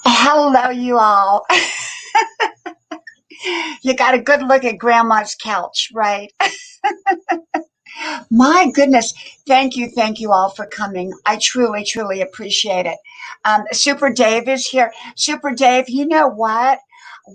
Hello, you all. You got a good look at Grandma's couch, right? My goodness. Thank you all for coming. I truly, truly appreciate it. Super Dave is here. Super Dave, you know what?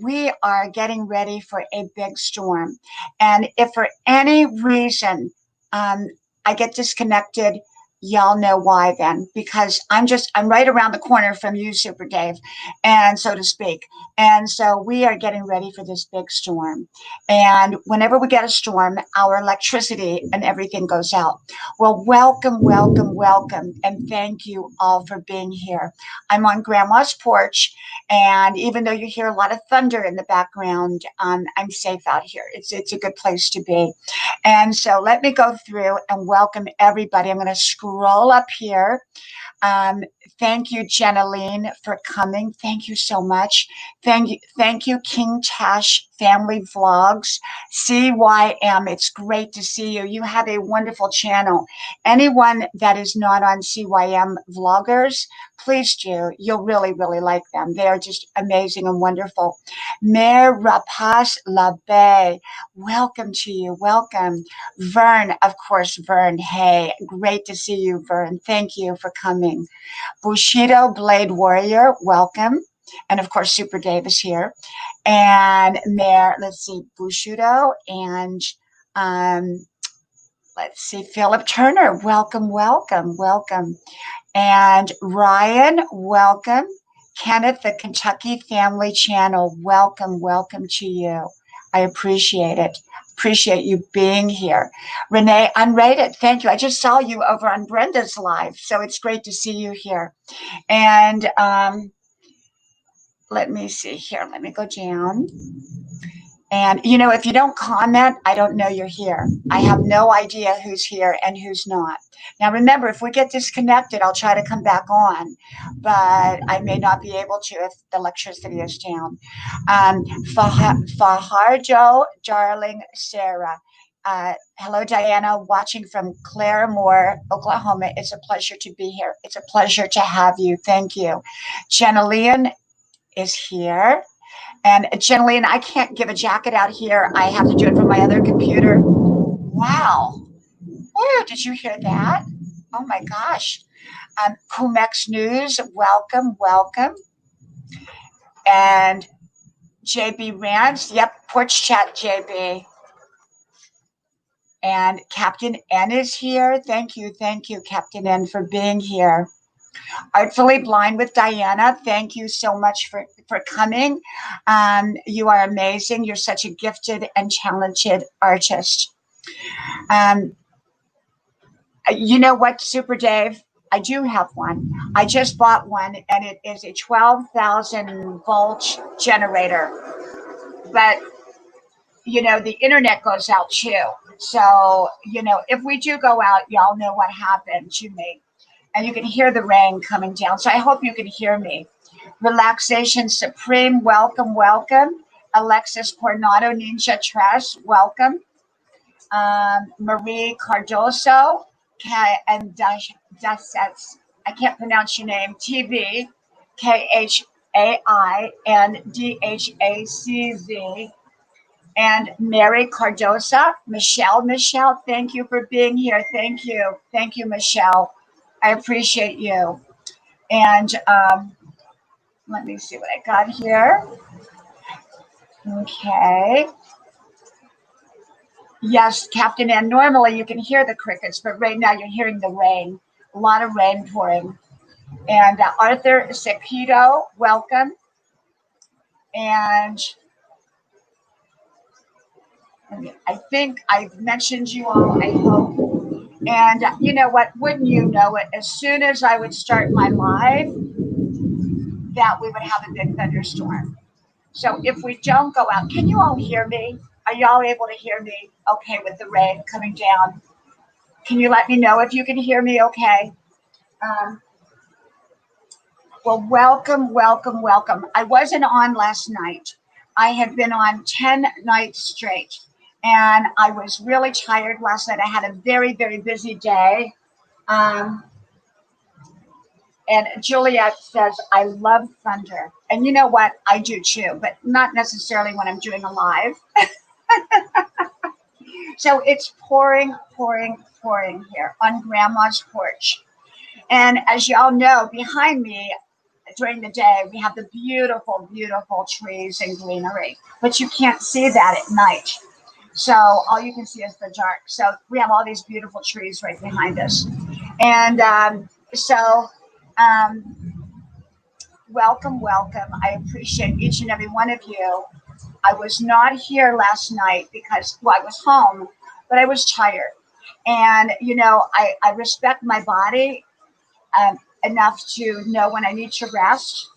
We are getting ready for a big storm. And if for any reason um, I get disconnected, y'all know why then, because I'm right around the corner from you, Super Dave, and so to speak. And so we are getting ready for this big storm. And whenever we get a storm, our electricity and everything goes out. Well, welcome, welcome, welcome. And thank you all for being here. I'm on Grandma's porch. And even though you hear a lot of thunder in the background, I'm safe out here. It's a good place to be. And so let me go through and welcome everybody. I'm going to scroll up here. Um, Thank you, Jenaline, for coming. Thank you so much. Thank you, King Tash Family Vlogs, CYM. It's great to see you. You have a wonderful channel. Anyone that is not on CYM Vloggers, please do. You'll really, really like them. They are just amazing and wonderful. Mère Rapace Labe, welcome to you. Welcome. Vern, of course, Vern. Hey, great to see you, Vern. Thank you for coming. Bushido Blade Warrior, welcome. And of course, Super Dave is here. And Mayor, let's see, Bushido and let's see, Philip Turner, welcome, welcome, welcome. And Ryan, welcome. Kenneth, the Kentucky Family Channel, welcome, welcome to you. I appreciate it. Appreciate you being here. Renee Unrated, thank you. I just saw you over on Brenda's live, so it's great to see you here. And let me see here. Let me go down. And, you know, if you don't comment, I don't know you're here. I have no idea who's here and who's not. Now, remember, if we get disconnected, I'll try to come back on, but I may not be able to if the electricity is down. Fajardo, darling Sarah. Hello, Diana, watching from Claremore, Oklahoma. It's a pleasure to be here. It's a pleasure to have you. Thank you. Jenna is here. And Jenaline, I can't give a jacket out here. I have to do it from my other computer. Wow. Oh, did you hear that? Oh my gosh. Cumex News, welcome, welcome. And JB Rants, yep, Porch Chat JB. And Captain N is here. Thank you, Captain N, for being here. Artfully Blind with Diana, thank you so much for coming. You are amazing. You're such a gifted and talented artist. You know what, Super Dave? I do have one. I just bought one, and it is a 12,000 volt generator. But, you know, the internet goes out too. So, you know, if we do go out, y'all know what happened to me. And you can hear the rain coming down. So I hope you can hear me. Relaxation Supreme, welcome, welcome. Alexis Coronado, Ninja Trash, welcome. Marie Cardoso, and Dasets, I can't pronounce your name, TV, KHAI, and DHACZ. And Mary Cardosa, Michelle, thank you for being here. Thank you, Michelle. I appreciate you. And let me see what I got here. Okay. Yes, Captain N. Normally you can hear the crickets, but right now you're hearing the rain. A lot of rain pouring. And Arthur Cepito, welcome. And I think I've mentioned you all, I hope. And you know what? Wouldn't you know it? As soon as I would start my live, that we would have a big thunderstorm. So if we don't go out, can you all hear me? Are y'all able to hear me okay with the rain coming down? Can you let me know if you can hear me okay? Well, welcome. I wasn't on last night. I had been on 10 nights straight, and I was really tired last night. I had a very, very busy day. Um, and Juliet says, I love thunder. And you know what? I do too, but not necessarily when I'm doing a live. So it's pouring, pouring, pouring here on Grandma's porch. And as y'all know, behind me during the day, we have the beautiful, beautiful trees and greenery, but you can't see that at night. So all you can see is the dark. So we have all these beautiful trees right behind us. And um, welcome, welcome. I appreciate each and every one of you. I was not here last night because, well, I was home, but I was tired. And, you know, I respect my body enough to know when I need to rest.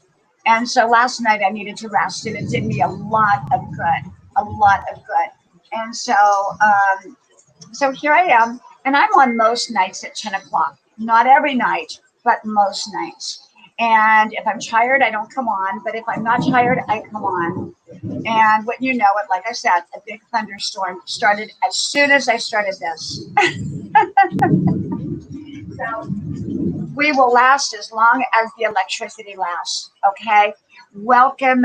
And so last night I needed to rest, and it did me a lot of good, a lot of good. And so here I am, and I'm on most nights at 10 o'clock. Not every night, but most nights. And if I'm tired, I don't come on. But if I'm not tired, I come on. And what you know it, like I said, a big thunderstorm started as soon as I started this. So we will last as long as the electricity lasts. Okay. Welcome,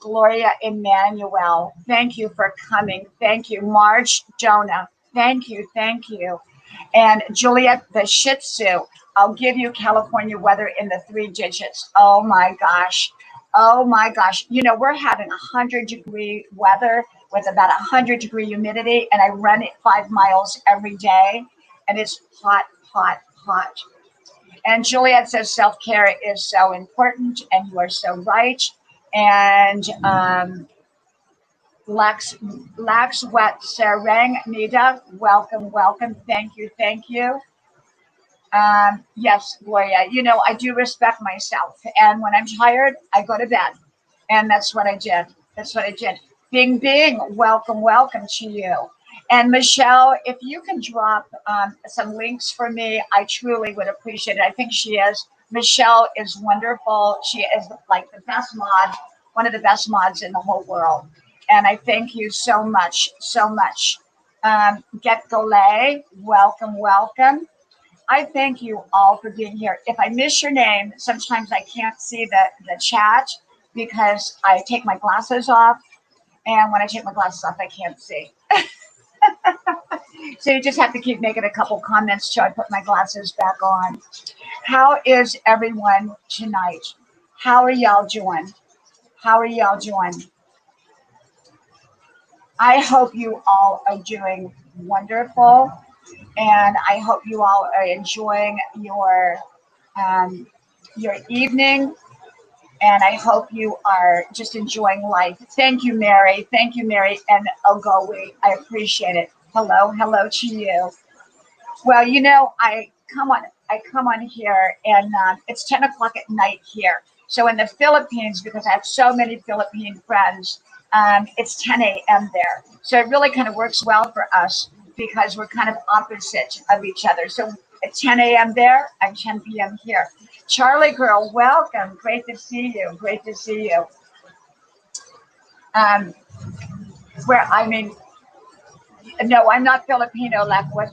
Gloria Emmanuel. Thank you for coming. Thank you, Marge Jonah. Thank you. Thank you. And Juliet, the Shih Tzu. I'll give you California weather in the 3 digits. Oh my gosh. Oh my gosh. You know, we're having 100-degree weather with about 100-degree humidity, and I run it 5 miles every day, and it's hot, hot, hot. And Juliet says self-care is so important, and you are so right. And Lax Wet Sereng Nida, welcome, welcome. Thank you, thank you. Yes, Gloria, you know, I do respect myself. And when I'm tired, I go to bed. And that's what I did. That's what I did. Bing, bing, welcome, welcome to you. And Michelle, if you can drop some links for me, I truly would appreciate it. I think she is. Michelle is wonderful. She is like the best mod, one of the best mods in the whole world. And I thank you so much, so much. Get Golay, welcome, welcome. I thank you all for being here. If I miss your name, sometimes I can't see the chat because I take my glasses off. And when I take my glasses off, I can't see. So you just have to keep making a couple comments till I put my glasses back on. How is everyone tonight? How are y'all doing? How are y'all doing? I hope you all are doing wonderful. And I hope you all are enjoying um, your evening. And I hope you are just enjoying life. Thank you, Mary. Thank you, Mary and Ogowe. I appreciate it. Hello, hello to you. Well, you know, I come on here, and it's 10 o'clock at night here. So in the Philippines, because I have so many Philippine friends, it's 10 a.m. there. So it really kind of works well for us because we're kind of opposite of each other. So at 10 a.m. there, I'm 10 p.m. here. Charlie girl, welcome. Great to see you. Great to see you. Um, where I mean, no, I'm not Filipino. Like what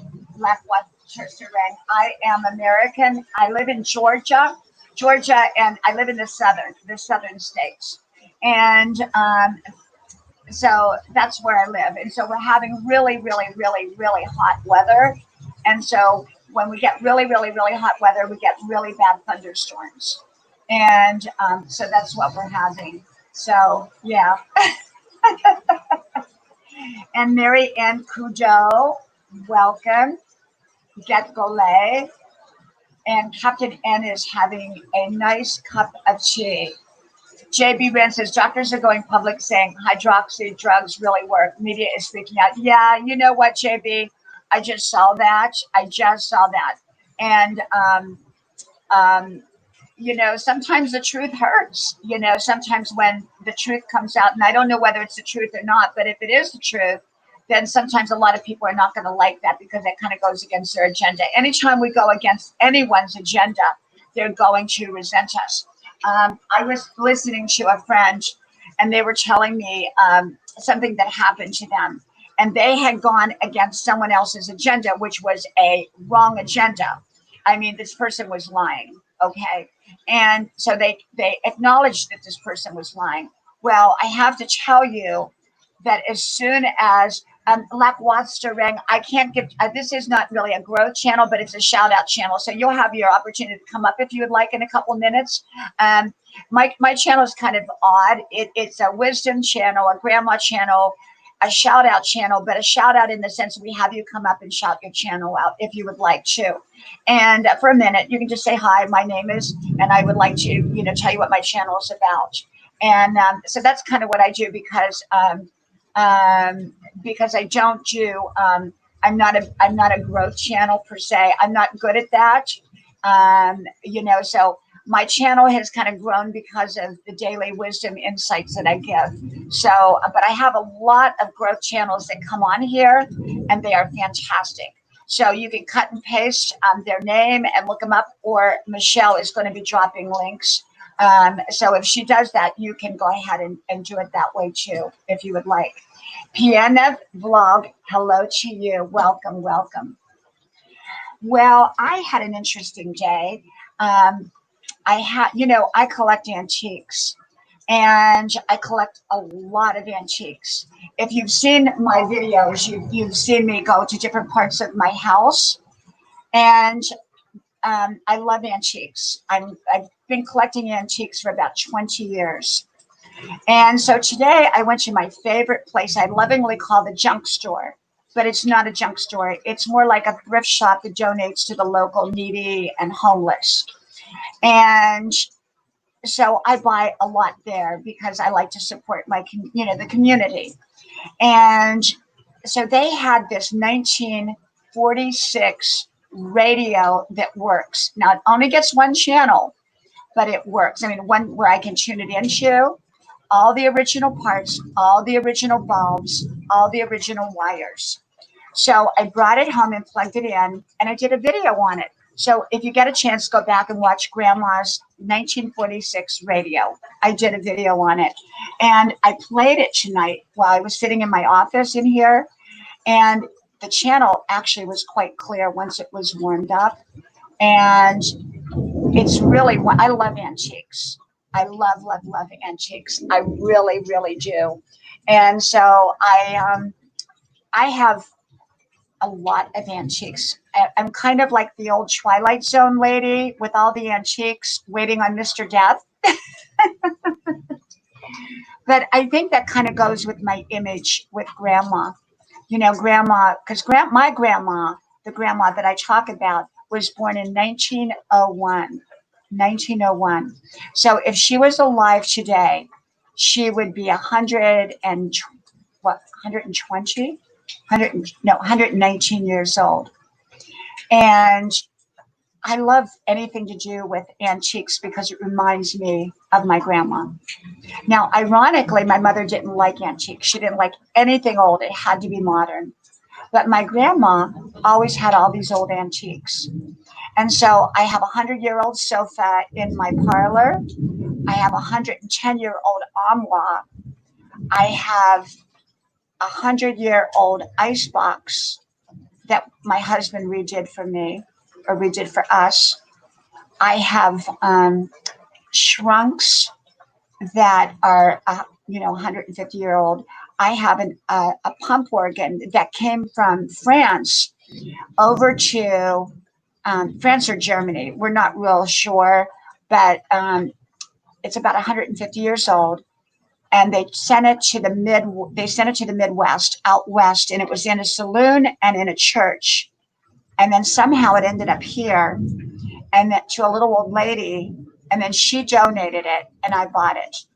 Sereng. I am American. I live in Georgia, and I live in the southern states. And so that's where I live. And so we're having really, really, really, really hot weather. And so when we get really, really, really hot weather, we get really bad thunderstorms. And so that's what we're having. So, yeah. And Mary Ann Cujo, welcome. Get Golay. And Captain N is having a nice cup of tea. JB Rand says doctors are going public saying hydroxy drugs really work. Media is freaking out. Yeah, you know what, JB? I just saw that. I just saw that. And, um, you know, sometimes the truth hurts. You know, sometimes when the truth comes out, and I don't know whether it's the truth or not, but if it is the truth, then sometimes a lot of people are not going to like that because that kind of goes against their agenda. Anytime we go against anyone's agenda, they're going to resent us. I was listening to a friend, and they were telling me something that happened to them. And they had gone against someone else's agenda, which was a wrong agenda. I mean, this person was lying. Okay. And so they acknowledged that this person was lying. Well, I have to tell you that as soon as Lakwatstereng, I can't give, this is not really a growth channel, but it's a shout out channel. So you'll have your opportunity to come up if you would like in a couple minutes. My channel is kind of odd. It's a wisdom channel, a grandma channel, a shout out channel, but a shout out in the sense we have you come up and shout your channel out if you would like to. And for a minute, you can just say, hi, my name is, and I would like to, tell you what my channel is about. And so that's kind of what I do because I don't do, I'm not a growth channel per se. I'm not good at that. So my channel has kind of grown because of the daily wisdom insights that I give. So, but I have a lot of growth channels that come on here and they are fantastic. So you can cut and paste their name and look them up, or Michelle is going to be dropping links. So if she does that, you can go ahead and do it that way too, if you would like. Piana Vlog, hello to you. Welcome, welcome. Well, I had an interesting day. I collect antiques, and I collect a lot of antiques. If you've seen my videos, you've seen me go to different parts of my house, and I love antiques. I've been collecting antiques for about 20 years. And so today I went to my favorite place I lovingly call the junk store, but it's not a junk store. It's more like a thrift shop that donates to the local needy and homeless. And so I buy a lot there because I like to support the community. And so they had this 1946 radio that works. Now it only gets one channel, but it works. I mean, one where I can tune it into, all the original parts, all the original bulbs, all the original wires. So I brought it home and plugged it in, and I did a video on it. So if you get a chance, go back and watch Grandma's 1946 radio. I did a video on it, and I played it tonight while I was sitting in my office in here, and the channel actually was quite clear once it was warmed up. And it's really, I love antiques. I love antiques. I really, really do. And so I have a lot of antiques. I'm kind of like the old Twilight Zone lady with all the antiques waiting on Mr. Death. But I think that kind of goes with my image with Grandma. Grandma, because my grandma, the grandma that I talk about, was born in 1901. 1901. So if she was alive today, she would be 119 years old. And I love anything to do with antiques because it reminds me of my grandma. Now, ironically, my mother didn't like antiques. She didn't like anything old. It had to be modern. But my grandma always had all these old antiques. And so I have a 100-year-old sofa in my parlor. I have a 110-year-old armoire. I have a 100-year-old icebox that my husband redid for me, or redid for us. I have shrunks that are 150-year-old. I have a pump organ that came from France over to France or Germany. We're not real sure, but it's about 150 years old. And they sent it to the Midwest, out west, and it was in a saloon and in a church. And then somehow it ended up here, and then to a little old lady, and then she donated it, and I bought it.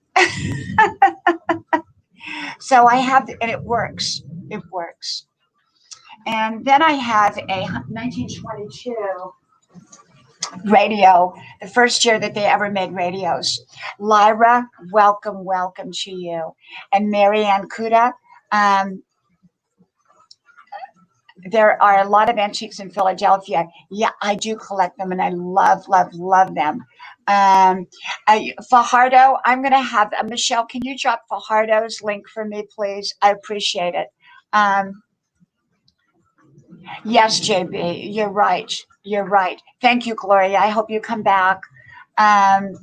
So I have, and it works. It works. And then I have a 1922 radio, the first year that they ever made radios. Lyra, welcome to you. And Marianne Kuda. There are a lot of antiques in Philadelphia. Yeah, I do collect them, and I love, love, love them. Um, Fajardo, I'm going to have Michelle. Can you drop Fajardo's link for me, please? I appreciate it. Um, yes, JB, you're right. You're right. Thank you, Gloria. I hope you come back. Um,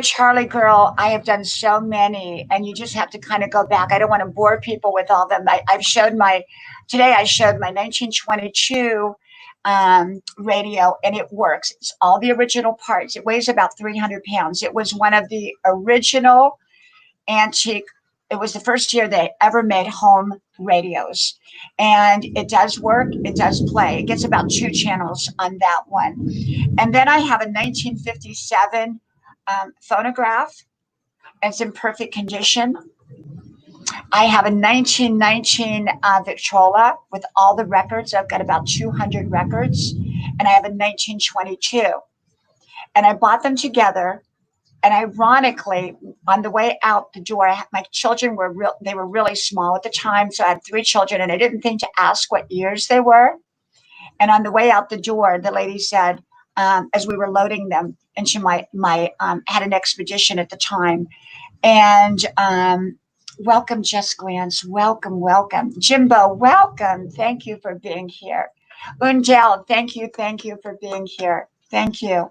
Charlie girl, I have done so many, and you just have to kind of go back. I don't want to bore people with all of them. Today I showed my 1922 radio, and it works. It's all the original parts. It weighs about 300 pounds. It was one of the original antique. It was the first year they ever made home radios, and it does work. It does play. It gets about 2 channels on that one. And then I have a 1957 phonograph. It's in perfect condition. I have a 1919 Victrola with all the records. I've got about 200 records. And I have a 1922. And I bought them together. And ironically, on the way out the door, my children they were really small at the time. So I had 3 children, and I didn't think to ask what years they were. And on the way out the door, the lady said, as we were loading them into my had an expedition at the time, and welcome, Just Glance, welcome, Jimbo, welcome. Thank you for being here. Undel, thank you for being here. Thank you.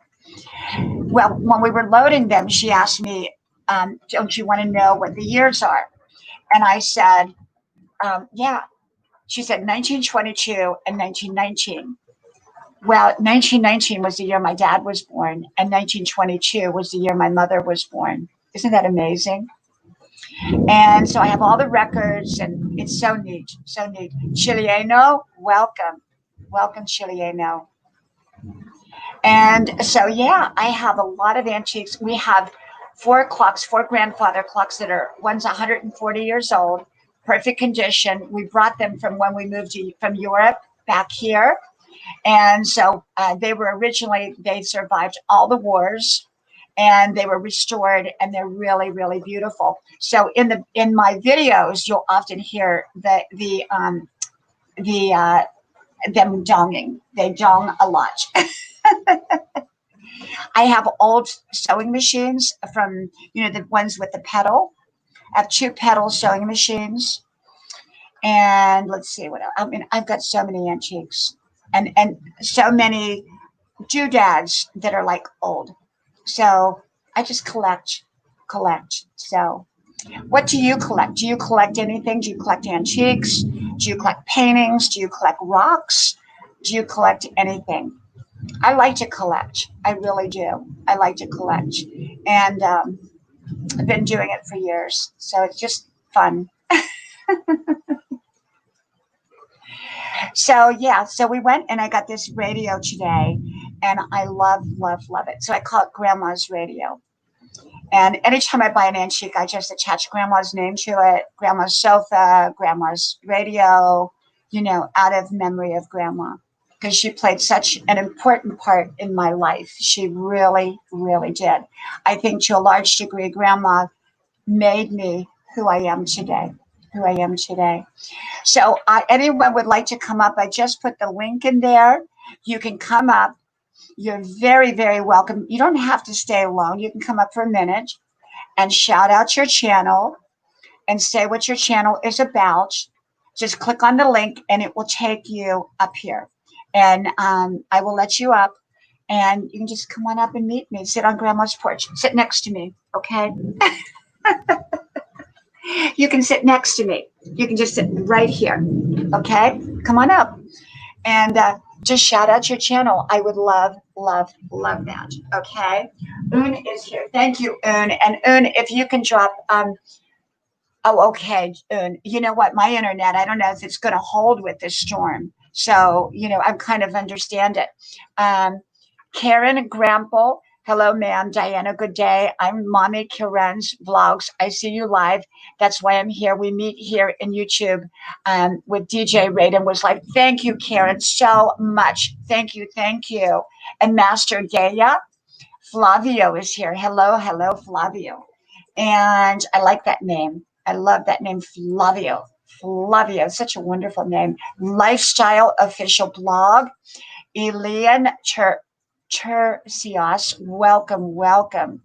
Well, when we were loading them, she asked me, "Don't you want to know what the years are?" And I said, "Yeah." She said 1922 and 1919. Well, 1919 was the year my dad was born, and 1922 was the year my mother was born. Isn't that amazing? And so I have all the records, and it's so neat, so neat. Chilieno, welcome, Chilieno. And so, yeah, I have a lot of antiques. We have 4 clocks, 4 grandfather clocks that are one's 140 years old, perfect condition. We brought them from when we moved from Europe back here. And so they survived all the wars, and they were restored, and they're really, really beautiful. So in my videos, you'll often hear them donging. They dong a lot. I have old sewing machines from, the ones with the pedal. I have 2 pedal sewing machines. And let's see what else. I mean, I've got so many antiques and so many doodads that are like old. So I just collect. So what do you collect? Do you collect anything? Do you collect antiques? Do you collect paintings? Do you collect rocks? Do you collect anything? I like to collect. I really do. I like to collect. And I've been doing it for years. So it's just fun. So yeah, so we went and I got this radio today, and I love, love, love it. So I call it Grandma's Radio. And anytime I buy an antique, I just attach Grandma's name to it, Grandma's sofa, Grandma's radio, out of memory of Grandma, because she played such an important part in my life. She really, really did. I think to a large degree, Grandma made me who I am today. So anyone would like to come up, I just put the link in there. You can come up. You're very, very welcome. You don't have to stay long. You can come up for a minute and shout out your channel and say what your channel is about. Just click on the link and it will take you up here. And I will let you up, and you can just come on up and meet me. Sit on Grandma's porch. Sit next to me, okay? You can sit next to me. You can just sit right here, okay? Come on up and just shout out your channel. I would love, love, love that, okay? Un is here. Thank you, Un. And Un, if you can drop, okay, Un. You know what? My internet, I don't know if it's going to hold with this storm. So, I kind of understand it. Karen Grample. Hello, ma'am. Diana, good day. I'm Mommy Karen's vlogs. I see you live. That's why I'm here. We meet here in YouTube with DJ Raiden was like, thank you, Karen, so much. Thank you. And Master Gaya, Flavio is here. Hello, Flavio. And I like that name. I love that name, Flavio. Flavia, such a wonderful name. Lifestyle official blog. Elian Tercios, welcome, welcome.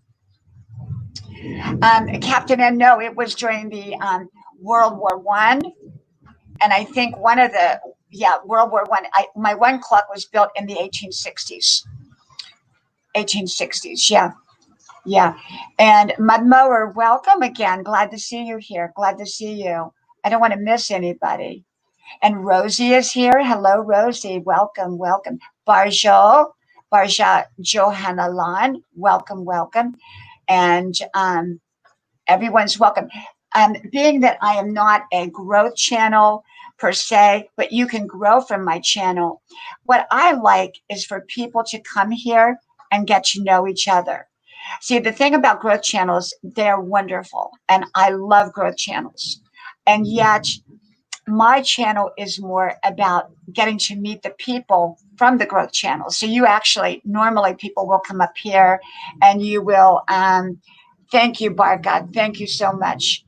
Captain N, no, it was during the World War One, and I think one of the World War One. My one clock was built in the 1860s. 1860s, yeah, yeah. And Mud Mower, welcome again. Glad to see you here. Glad to see you. I don't want to miss anybody. And Rosie is here. Hello, Rosie. Welcome, welcome. Barja Johanna Lan. Welcome, welcome. And everyone's welcome. Being that I am not a growth channel per se, but you can grow from my channel, what I like is for people to come here and get to know each other. See, the thing about growth channels, they're wonderful, and I love growth channels. And yet, my channel is more about getting to meet the people from the growth channel. So you actually, normally people will come up here and you will, thank you, Barka. Thank you so much.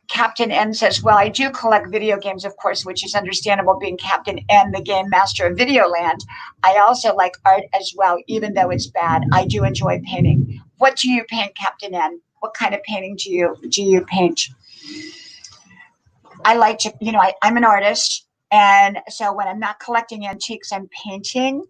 Captain N says, well, I do collect video games, of course, which is understandable being Captain N, the game master of Videoland. I also like art as well, even though it's bad. I do enjoy painting. What do you paint, Captain N? What kind of painting do you paint? I like to, I'm an artist. And so when I'm not collecting antiques, I'm painting.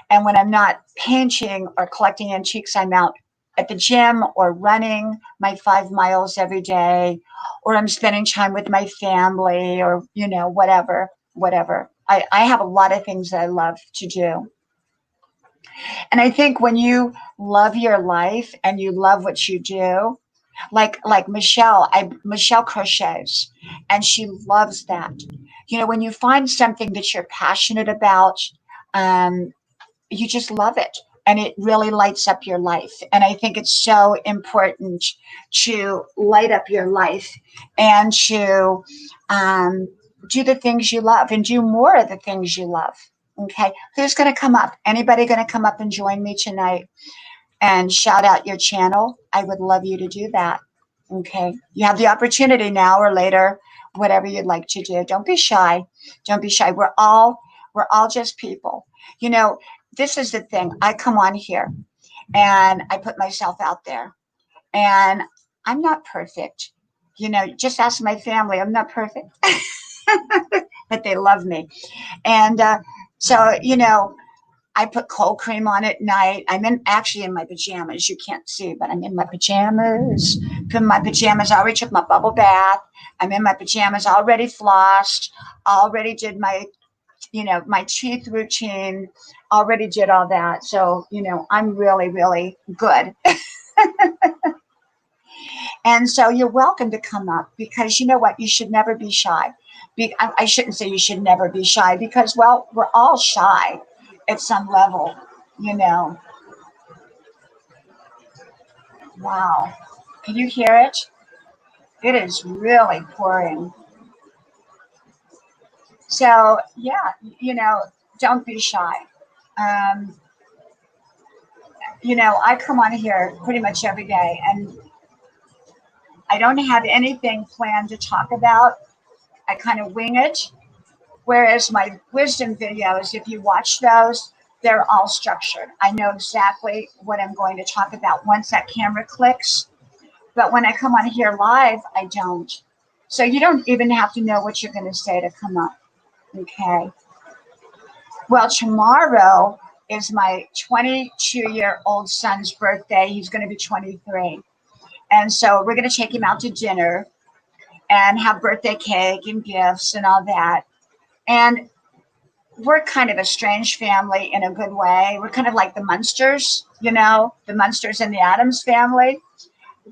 And when I'm not painting or collecting antiques, I'm out at the gym or running my 5 miles every day, or I'm spending time with my family or, whatever. I have a lot of things that I love to do. And I think when you love your life and you love what you do, like Michelle crochets, and she loves that. When you find something that you're passionate about, you just love it, and it really lights up your life. And I think it's so important to light up your life and to do the things you love and do more of the things you love. Okay, who's going to come up? Anybody going to come up and join me tonight and shout out your channel? I would love you to do that. Okay, you have the opportunity now or later, whatever you'd like to do. Don't be shy. Don't be shy. We're all just people. This is the thing. I come on here and I put myself out there, and I'm not perfect. Just ask my family. I'm not perfect, but they love me. And so, I put cold cream on at night. I'm actually in my pajamas. You can't see, but I'm in my pajamas. Put my pajamas. I already took my bubble bath. I'm in my pajamas, already flossed, already did my teeth routine, already did all that. So, I'm really, really good. And so you're welcome to come up, because you know what? You should never be shy. I shouldn't say you should never be shy, because, well, we're all shy at some level. Wow. Can you hear it? It is really pouring. So, yeah, don't be shy. Um, I come on here pretty much every day, and I don't have anything planned to talk about. I kind of wing it. Whereas my wisdom videos, if you watch those, they're all structured. I know exactly what I'm going to talk about once that camera clicks. But when I come on here live, I don't. So you don't even have to know what you're going to say to come up. Okay. Well, tomorrow is my 22-year-old son's birthday. He's going to be 23. And so we're going to take him out to dinner and have birthday cake and gifts and all that. And we're kind of a strange family in a good way. We're kind of like the Munsters, the Munsters and the Addams family.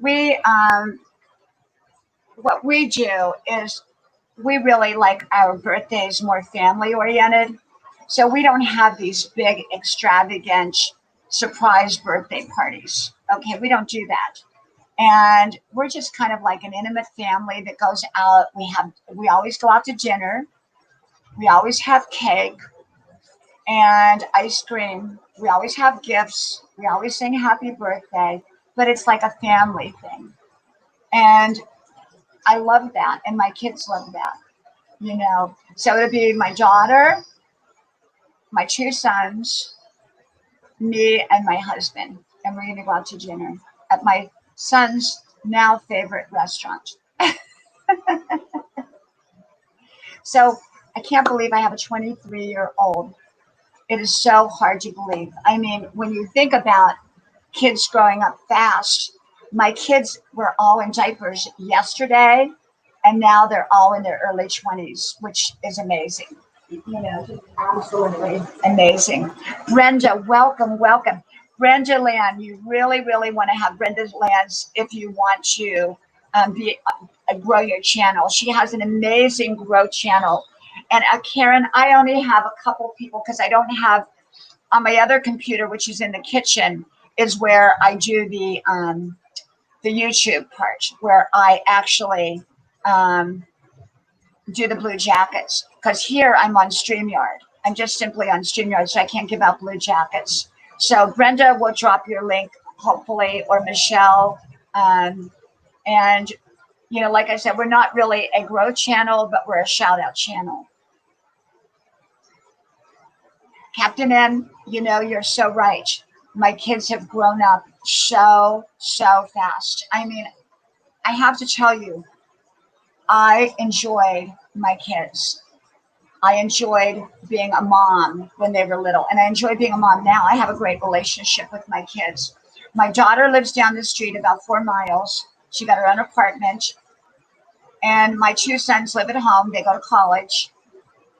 We, what we do is we really like our birthdays more family oriented. So we don't have these big, extravagant surprise birthday parties. Okay, we don't do that. And we're just kind of like an intimate family that goes out. We always go out to dinner. We always have cake and ice cream. We always have gifts. We always sing happy birthday, but it's like a family thing. And I love that, and my kids love that, you know. So it'll be my daughter, my two sons, me, and my husband, and we're gonna go out to dinner at my son's now favorite restaurant. So I can't believe I have a 23-year-old. It is so hard to believe. I mean, when you think about kids growing up fast, my kids were all in diapers yesterday, and now they're all in their early 20s, which is amazing. You know, just absolutely amazing. Brenda, welcome, welcome. Brenda Land, you really, really want to have Brenda Lands if you want to grow your channel. She has an amazing growth channel. And Karen, I only have a couple people because I don't have on my other computer, which is in the kitchen, is where I do the YouTube part, where I actually do the blue jackets. Because here I'm on StreamYard. I'm just simply on StreamYard, so I can't give out blue jackets. So Brenda will drop your link, hopefully, or Michelle. And, you know, like I said, we're not really a growth channel, but we're a shout out channel. Captain M, you know, you're so right. My kids have grown up so fast. I mean, I have to tell you, I enjoyed my kids. I enjoyed being a mom when they were little, and I enjoy being a mom now. I have a great relationship with my kids. My daughter lives down the street about 4 miles. She got her own apartment, and my two sons live at home. They go to college,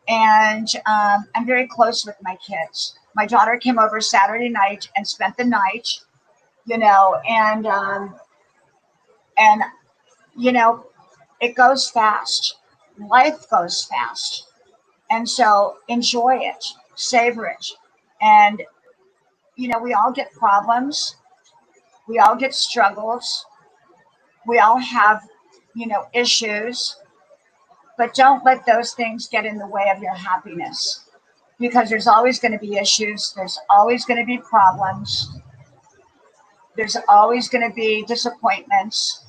and I'm very close with my kids. My daughter came over Saturday night and spent the night, you know, and you know, it goes fast. Life goes fast. And so enjoy it, savor it. And, you know, we all get problems, we all get struggles, we all have, you know, issues, but don't let those things get in the way of your happiness, because there's always going to be issues, there's always going to be problems, there's always going to be disappointments,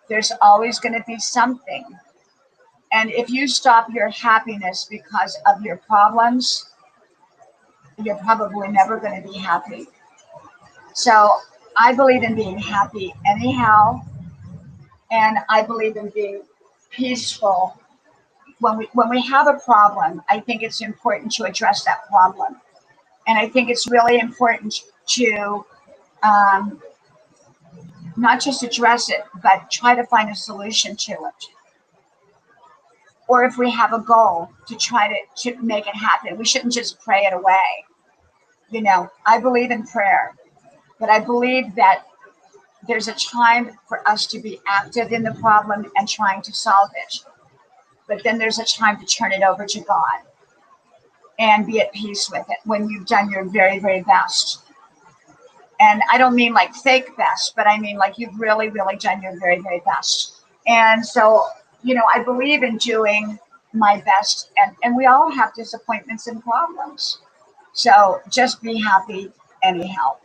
there's always going to be something. And if you stop your happiness because of your problems, you're probably never going to be happy. So I believe in being happy anyhow, and I believe in being peaceful. When we have a problem, I think it's important to address that problem, and I think it's really important to not just address it, but try to find a solution to it. Or if we have a goal, to try to make it happen. We shouldn't just pray it away. You know, I believe in prayer, but I believe that there's a time for us to be active in the problem and trying to solve it. But then there's a time to turn it over to God and be at peace with it when you've done your very, very best. And I don't mean like fake best, but I mean like you've really, really done your very, very best. And so, you know, I believe in doing my best, and we all have disappointments and problems. So just be happy anyhow.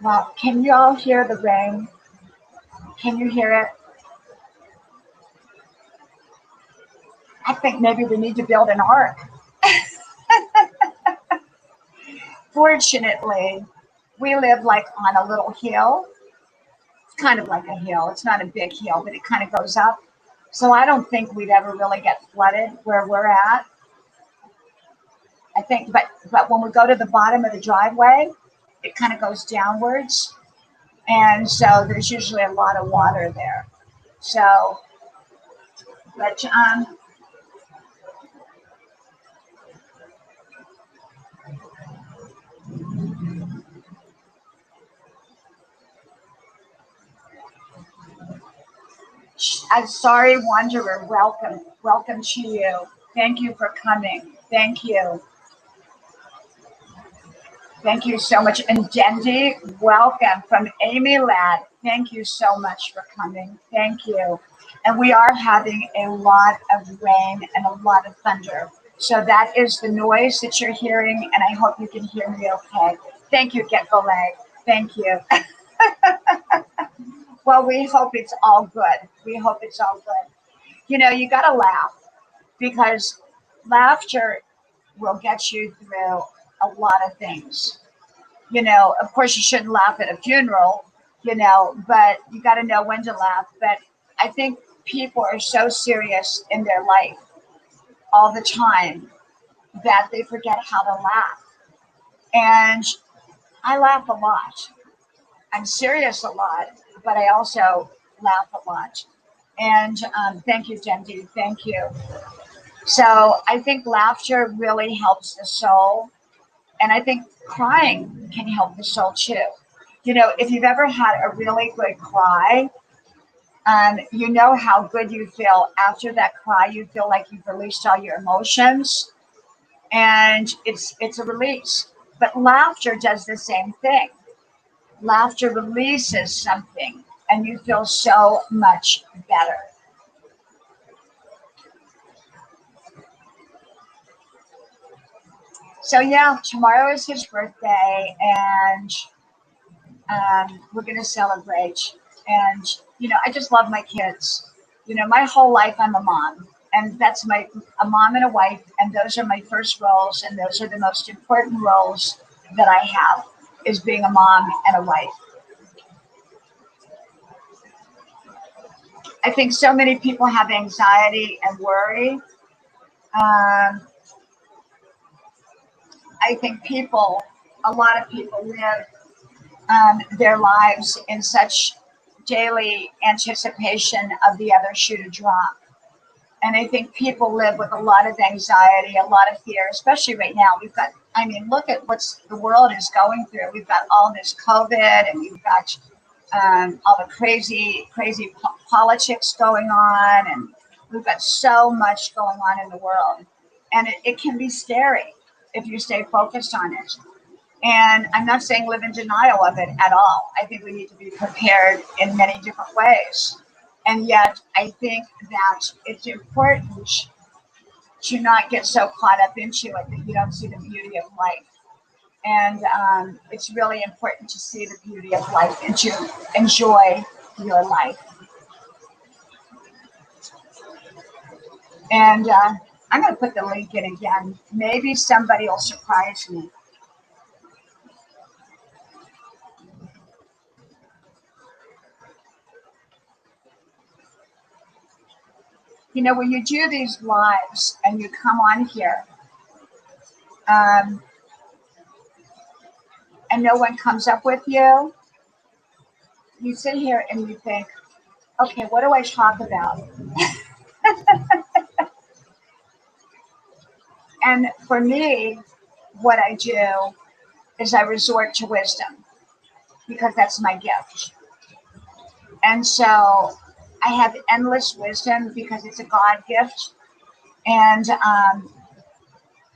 Well, can you all hear the rain? Can you hear it? I think maybe we need to build an ark. Fortunately, we live like on a little hill. It's kind of like a hill. It's not a big hill, but it kind of goes up. So I don't think we'd ever really get flooded where we're at. I think, but when we go to the bottom of the driveway, it kind of goes downwards, and so there's usually a lot of water there. So, but I'm sorry, Wanderer. Welcome, welcome to you. Thank you for coming. Thank you. Thank you so much. And Dendi, welcome from Amy Ladd. Thank you so much for coming. Thank you. And we are having a lot of rain and a lot of thunder. So that is the noise that you're hearing, and I hope you can hear me okay. Thank you, Get Leg. Thank you. Well, we hope it's all good. We hope it's all good. You know, you got to laugh because laughter will get you through a lot of things. You know, of course, you shouldn't laugh at a funeral, but you got to know when to laugh. But I think people are so serious in their life all the time that they forget how to laugh. And I laugh a lot. I'm serious a lot, but I also laugh a lot. And thank you, Dendi. Thank you. So I think laughter really helps the soul. And I think crying can help the soul too. You know, if you've ever had a really good cry, you know how good you feel after that cry. You feel like you've released all your emotions, and it's a release. But laughter does the same thing. Laughter releases something, and you feel so much better. So yeah, tomorrow is his birthday, and we're gonna celebrate. And I just love my kids. My whole life I'm a mom, and that's my a mom and a wife, and those are my first roles, and those are the most important roles that I have is being a mom and a wife. I think so many people have anxiety and worry. I think a lot of people live their lives in such daily anticipation of the other shoe to drop. And I think people live with a lot of anxiety, a lot of fear, especially right now. I mean, look at what's the world is going through. We've got all this COVID, and we've got all the crazy politics going on, and we've got so much going on in the world. And it can be scary if you stay focused on it. And I'm not saying live in denial of it at all. I think we need to be prepared in many different ways. And yet, I think that it's important to not get so caught up into it that you don't see the beauty of life. And it's really important to see the beauty of life and to enjoy your life. And I'm going to put the link in again. Maybe somebody will surprise me. When you do these lives and you come on here, um, and no one comes up with you, you sit here and you think, okay, what do I talk about? And for me, what I do is I resort to wisdom because that's my gift. And so I have endless wisdom because it's a God gift. And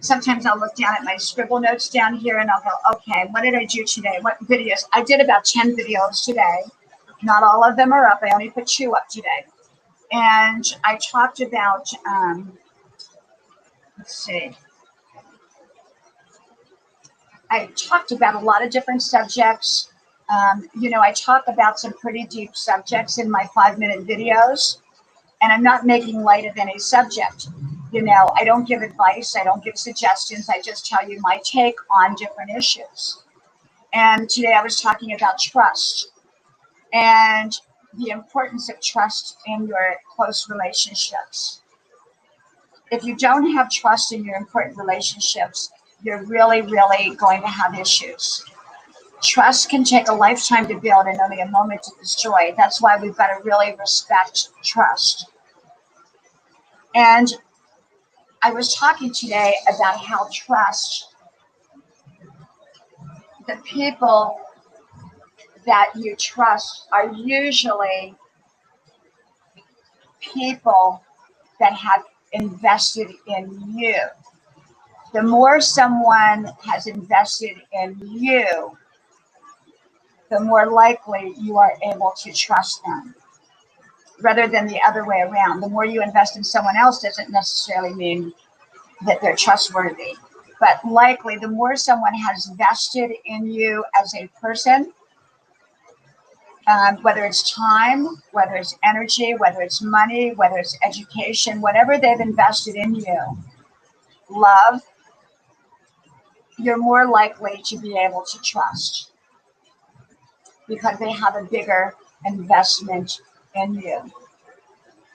sometimes I'll look down at my scribble notes down here and I'll go, okay, what did I do today? What videos? I did about 10 videos today. Not all of them are up. I only put 2 up today. And I talked about, let's see, I talked about a lot of different subjects. I talk about some pretty deep subjects in my 5-minute videos, and I'm not making light of any subject. I don't give advice, I don't give suggestions, I just tell you my take on different issues. And today I was talking about trust and the importance of trust in your close relationships. If you don't have trust in your important relationships, you're really, really going to have issues. Trust can take a lifetime to build and only a moment to destroy. That's why we've got to really respect trust. And I was talking today about how trust, the people that you trust are usually people that have invested in you. The more someone has invested in you, the more likely you are able to trust them rather than the other way around. The more you invest in someone else doesn't necessarily mean that they're trustworthy. But likely, the more someone has vested in you as a person, whether it's time, whether it's energy, whether it's money, whether it's education, whatever they've invested in you, love, you're more likely to be able to trust because they have a bigger investment in you.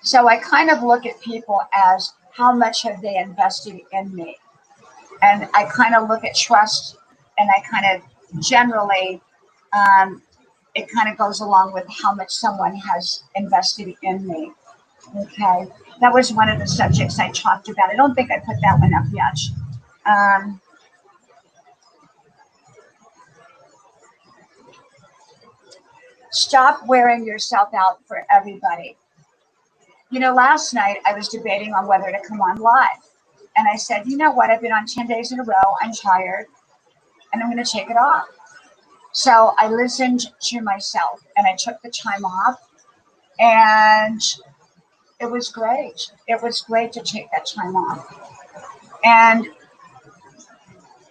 So I kind of look at people as how much have they invested in me? And I kind of look at trust and I kind of generally, um, it kind of goes along with how much someone has invested in me. Okay. That was one of the subjects I talked about. I don't think I put that one up yet. Um, Stop wearing yourself out for everybody. You know, last night I was debating on whether to come on live. And I said, you know what? I've been on 10 days in a row. I'm tired and I'm going to take it off. So I listened to myself and I took the time off. And it was great. It was great to take that time off. And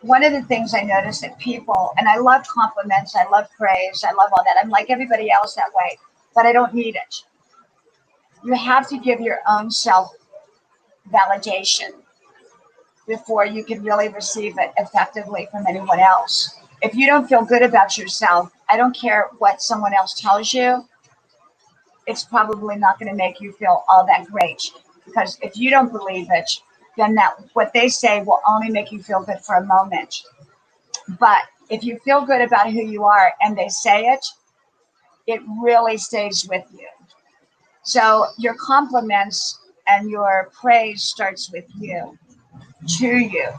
one of the things I noticed that people, and I love compliments, I love praise, I love all that. I'm like everybody else that way, but I don't need it. You have to give your own self validation before you can really receive it effectively from anyone else. If you don't feel good about yourself, I don't care what someone else tells you, it's probably not going to make you feel all that great. Because if you don't believe it, then that what they say will only make you feel good for a moment. But if you feel good about who you are and they say it, it really stays with you. So your compliments and your praise starts with you, to you.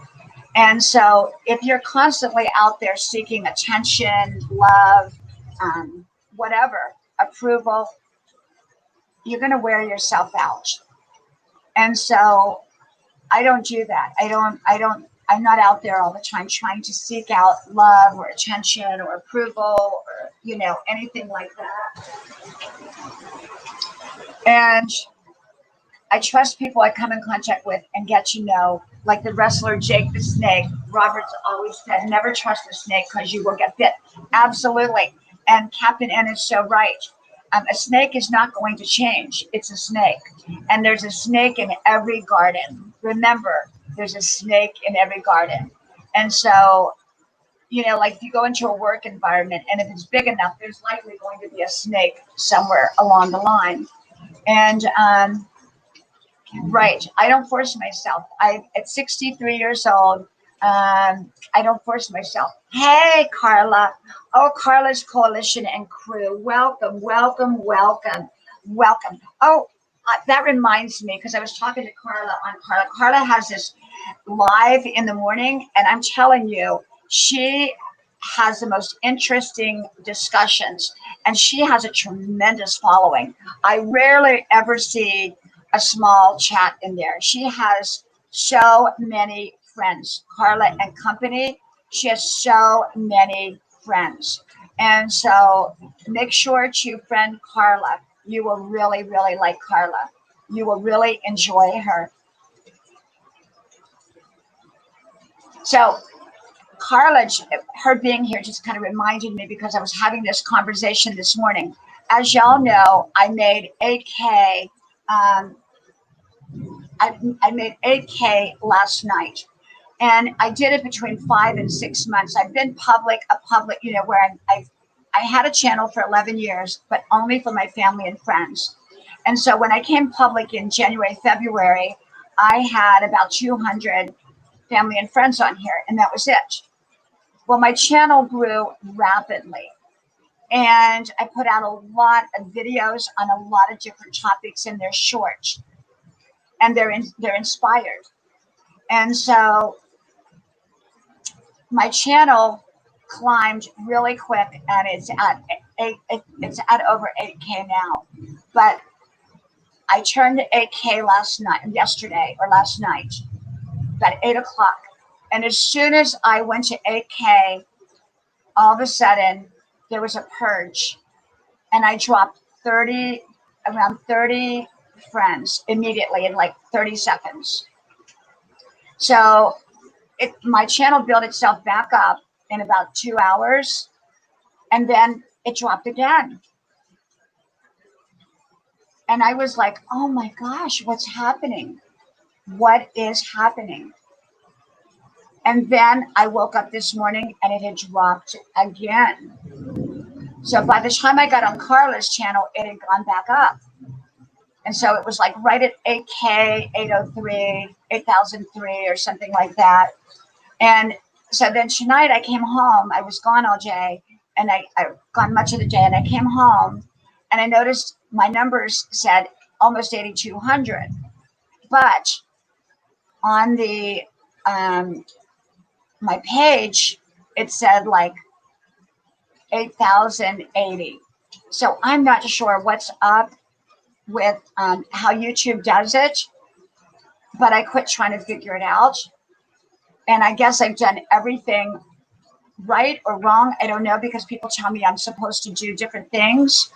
And so if you're constantly out there seeking attention, love, whatever, approval, you're going to wear yourself out. And so I don't do that. I'm not out there all the time trying to seek out love or attention or approval or, anything like that. And I trust people I come in contact with and get to know, like the wrestler Jake the Snake. Roberts always said, never trust a snake because you will get bit. Absolutely. And Captain N is so right. A snake is not going to change. It's a snake. And there's a snake in every garden. Remember, there's a snake in every garden. And so, like if you go into a work environment and if it's big enough, there's likely going to be a snake somewhere along the line. And, right. I don't force myself. At 63 years old, I don't force myself. Hey, Carla. Oh, Carla's Coalition and crew. Welcome, welcome, welcome, welcome. Oh, that reminds me because I was talking to Carla on Carla. Carla has this live in the morning, and I'm telling you, she has the most interesting discussions, and she has a tremendous following. I rarely ever see a small chat in there. She has so many friends, Carla and company. She has so many friends. And so make sure to friend Carla. You will really, really like Carla. You will really enjoy her. So Carla, her being here just kind of reminded me because I was having this conversation this morning. As y'all know, I made 8K. I made 8K last night, and I did it between 5 and 6 months. I've been public, where I had a channel for 11 years, but only for my family and friends. And so when I came public in January, February, I had about 200 family and friends on here, and that was it. Well, my channel grew rapidly, and I put out a lot of videos on a lot of different topics, and they're short, and they're inspired. And so my channel climbed really quick, and it's at over 8K now. But I turned to 8K last night, about 8 o'clock. And as soon as I went to 8K, all of a sudden there was a purge, and I dropped around 30 friends immediately in like 30 seconds. So my channel built itself back up in about 2 hours, and then it dropped again. And I was like, oh my gosh, what's happening? What is happening? And then I woke up this morning and it had dropped again. So by the time I got on Carla's channel, it had gone back up. And so it was like right at 8K, 803, 8003 or something like that. And so then tonight I came home. I was gone all day, and I gone much of the day, and I came home and I noticed my numbers said almost 8,200. But on the my page, it said like 8,080. So I'm not sure what's up with how YouTube does it, but I quit trying to figure it out. And I guess I've done everything right or wrong. I don't know, because people tell me I'm supposed to do different things.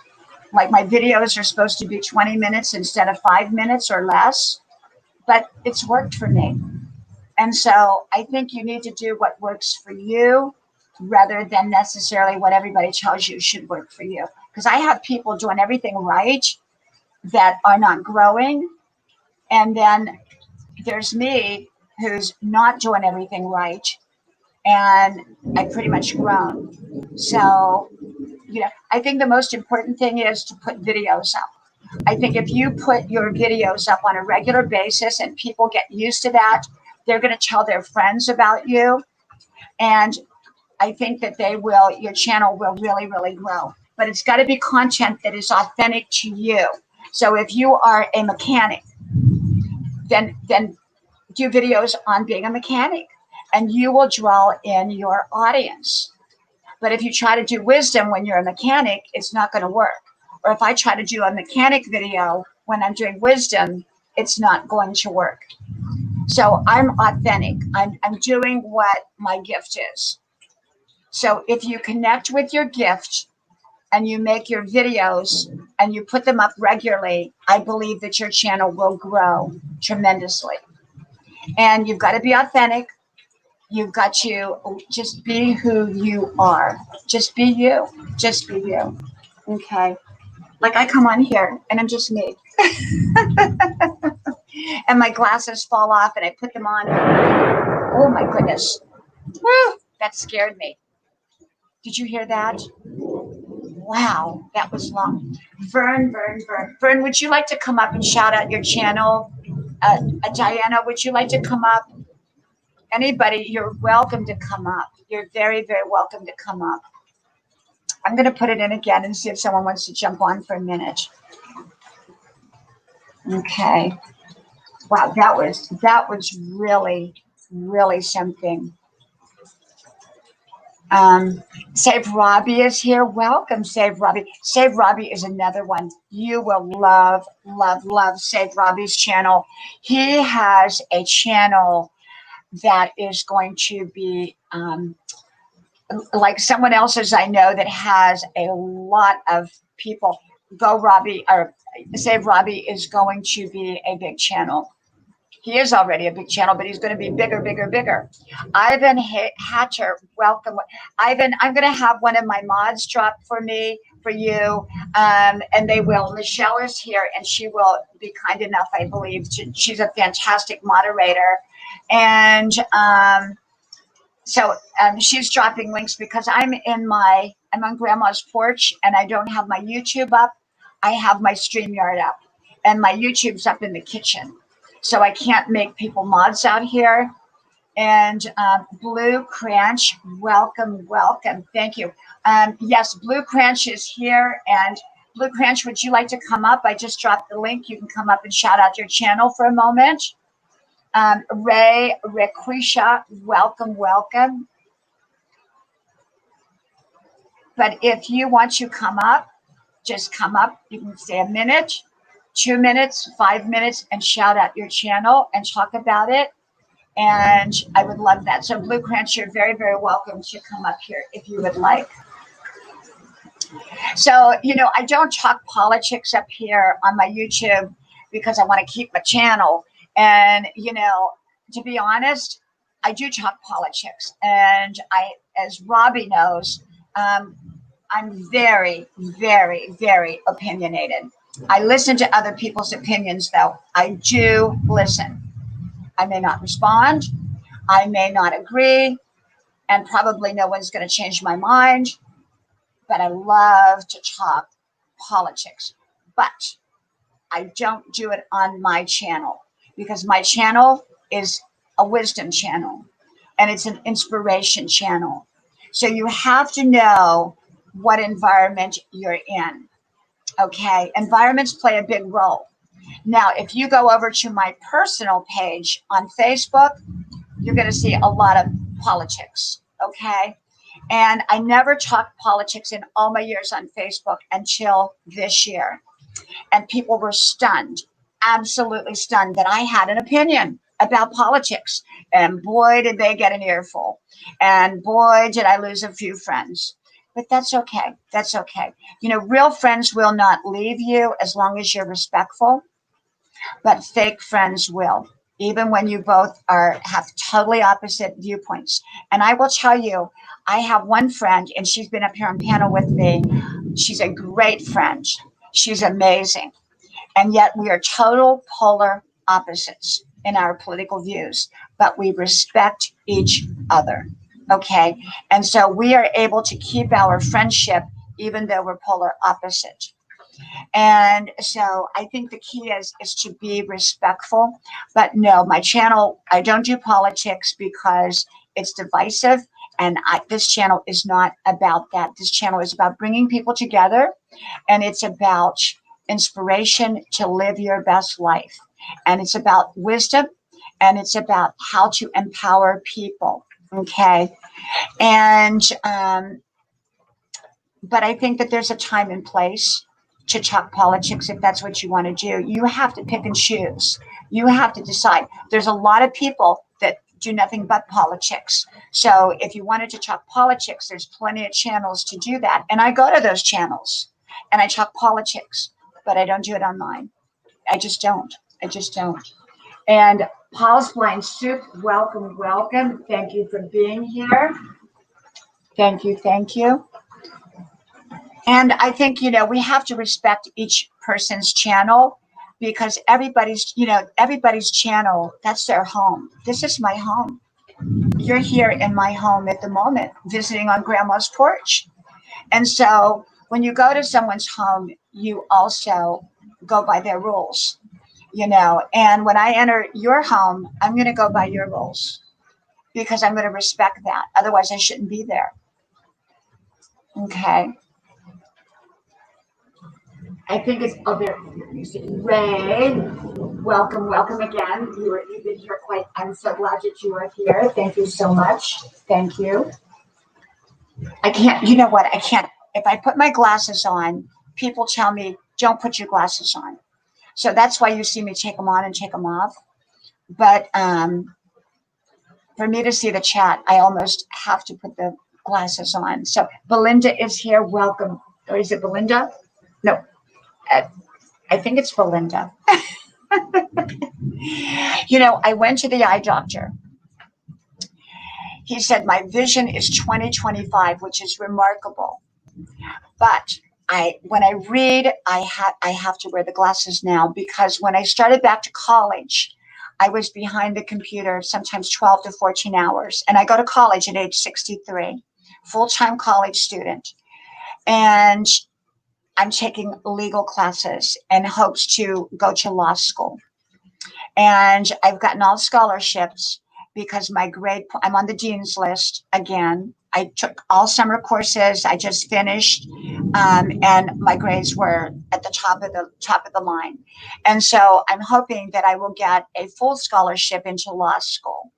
Like my videos are supposed to be 20 minutes instead of 5 minutes or less, but it's worked for me. And so I think you need to do what works for you rather than necessarily what everybody tells you should work for you. Because I have people doing everything right that are not growing. And then there's me who's not doing everything right. And I pretty much grown. So, I think the most important thing is to put videos up. I think if you put your videos up on a regular basis and people get used to that, they're going to tell their friends about you. And I think that your channel will really, really grow. But it's got to be content that is authentic to you. So if you are a mechanic, then do videos on being a mechanic, and you will draw in your audience. But if you try to do wisdom when you're a mechanic, it's not going to work. Or if I try to do a mechanic video when I'm doing wisdom, it's not going to work. So I'm authentic. I'm doing what my gift is. So if you connect with your gift and you make your videos and you put them up regularly, I believe that your channel will grow tremendously. And you've got to be authentic. You've got to just be who you are. Just be you. Just be you. Okay. Like I come on here and I'm just me. And my glasses fall off and I put them on. Oh my goodness. Woo, that scared me. Did you hear that? Wow, that was long. Vern, would you like to come up and shout out your channel? Diana, would you like to come up? Anybody, you're welcome to come up. You're very, very welcome to come up. I'm going to put it in again and see if someone wants to jump on for a minute. Okay. Wow, that was really, really something. Save Robbie is here. Welcome, Save Robbie. Save Robbie is another one. You will love, love, love Save Robbie's channel. He has a channel that is going to be like someone else's I know that has a lot of people. Go Robbie, or Save Robbie is going to be a big channel. He is already a big channel, but he's going to be bigger, bigger, bigger. Ivan Hatcher, welcome. Ivan, I'm going to have one of my mods drop for you, and they will. Michelle is here, and she will be kind enough, I believe. She's a fantastic moderator. And so she's dropping links because I'm on Grandma's porch, and I don't have my YouTube up. I have my StreamYard up, and my YouTube's up in the kitchen. So I can't make people mods out here. And Blue Cranch, welcome, welcome. Thank you. Yes, Blue Cranch is here. And Blue Cranch, would you like to come up? I just dropped the link. You can come up and shout out your channel for a moment. Ray Requisha, welcome, welcome. But if you want to come up, just come up. You can stay a minute, 2 minutes, 5 minutes, and shout out your channel and talk about it. And I would love that. So Blue Cranch, you're very, very welcome to come up here if you would like. So, I don't talk politics up here on my YouTube because I want to keep my channel. And, to be honest, I do talk politics, and as Robbie knows, um, I'm very, very, very opinionated. I listen to other people's opinions, though. I do listen. I may not respond. I may not agree, and probably no one's going to change my mind, but I love to talk politics. But I don't do it on my channel because my channel is a wisdom channel and it's an inspiration channel. So you have to know what environment you're in. Okay, environments play a big role. Now, if you go over to my personal page on Facebook, you're going to see a lot of politics. Okay, and I never talked politics in all my years on Facebook until this year. And people were stunned, absolutely stunned, that I had an opinion about politics. And boy, did they get an earful. And boy, did I lose a few friends. But that's okay. That's okay. You know, real friends will not leave you as long as you're respectful, but fake friends will, even when you both have totally opposite viewpoints. And I will tell you, I have one friend, and she's been up here on panel with me. She's a great friend. She's amazing. And yet we are total polar opposites in our political views, but we respect each other. Okay. And so we are able to keep our friendship even though we're polar opposite. And so I think the key is to be respectful. But no, my channel, I don't do politics because it's divisive. And this channel is not about that. This channel is about bringing people together, and it's about inspiration to live your best life. And it's about wisdom, and it's about how to empower people. Okay. And but I think that there's a time and place to talk politics if that's what you want to do. You have to pick and choose. You have to decide. There's a lot of people that do nothing but politics. So if you wanted to talk politics, there's plenty of channels to do that. And I go to those channels and I talk politics, but I don't do it online. I just don't. I just don't. And Paul's Blind Soup, welcome, welcome. Thank you for being here. Thank you, thank you. And I think, you know, we have to respect each person's channel because everybody's channel, that's their home. This is my home. You're here in my home at the moment, visiting on grandma's porch. And so when you go to someone's home, you also go by their rules, you know. And when I enter your home, I'm going to go by your rules because I'm going to respect that. Otherwise, I shouldn't be there. Okay. I think it's other. Ray, welcome, welcome again. You've been here quite. I'm so glad that you are here. Thank you so much. Thank you. I can't. You know what? I can't. If I put my glasses on, people tell me don't put your glasses on. So that's why you see me take them on and take them off. But for me to see the chat, I almost have to put the glasses on. So Belinda is here. Welcome. Or is it Belinda? No. I think it's Belinda. You know, I went to the eye doctor. He said my vision is 20/25, which is remarkable. But when I read, I have to wear the glasses now because when I started back to college, I was behind the computer sometimes 12 to 14 hours. And I go to college at age 63, full-time college student. And I'm taking legal classes in hopes to go to law school. And I've gotten all scholarships because I'm on the dean's list again. I took all summer courses. I just finished, and my grades were at the top of the line. And so I'm hoping that I will get a full scholarship into law school.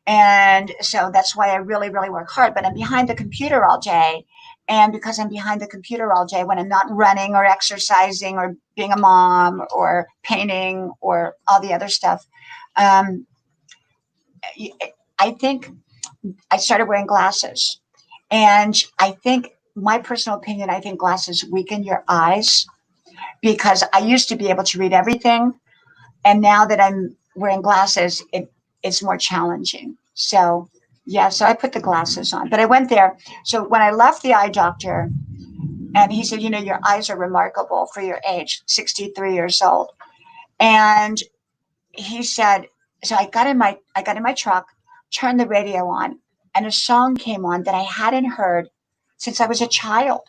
And so that's why I really, really work hard. But I'm behind the computer all day. And because I'm behind the computer all day, when I'm not running or exercising or being a mom or painting or all the other stuff, I think I started wearing glasses. And I think, my personal opinion, I think glasses weaken your eyes because I used to be able to read everything. And now that I'm wearing glasses, it's more challenging. So yeah, so I put the glasses on, but I went there. So when I left the eye doctor, and he said, your eyes are remarkable for your age, 63 years old. And he said, so I got in my truck, turned the radio on, and a song came on that I hadn't heard since I was a child.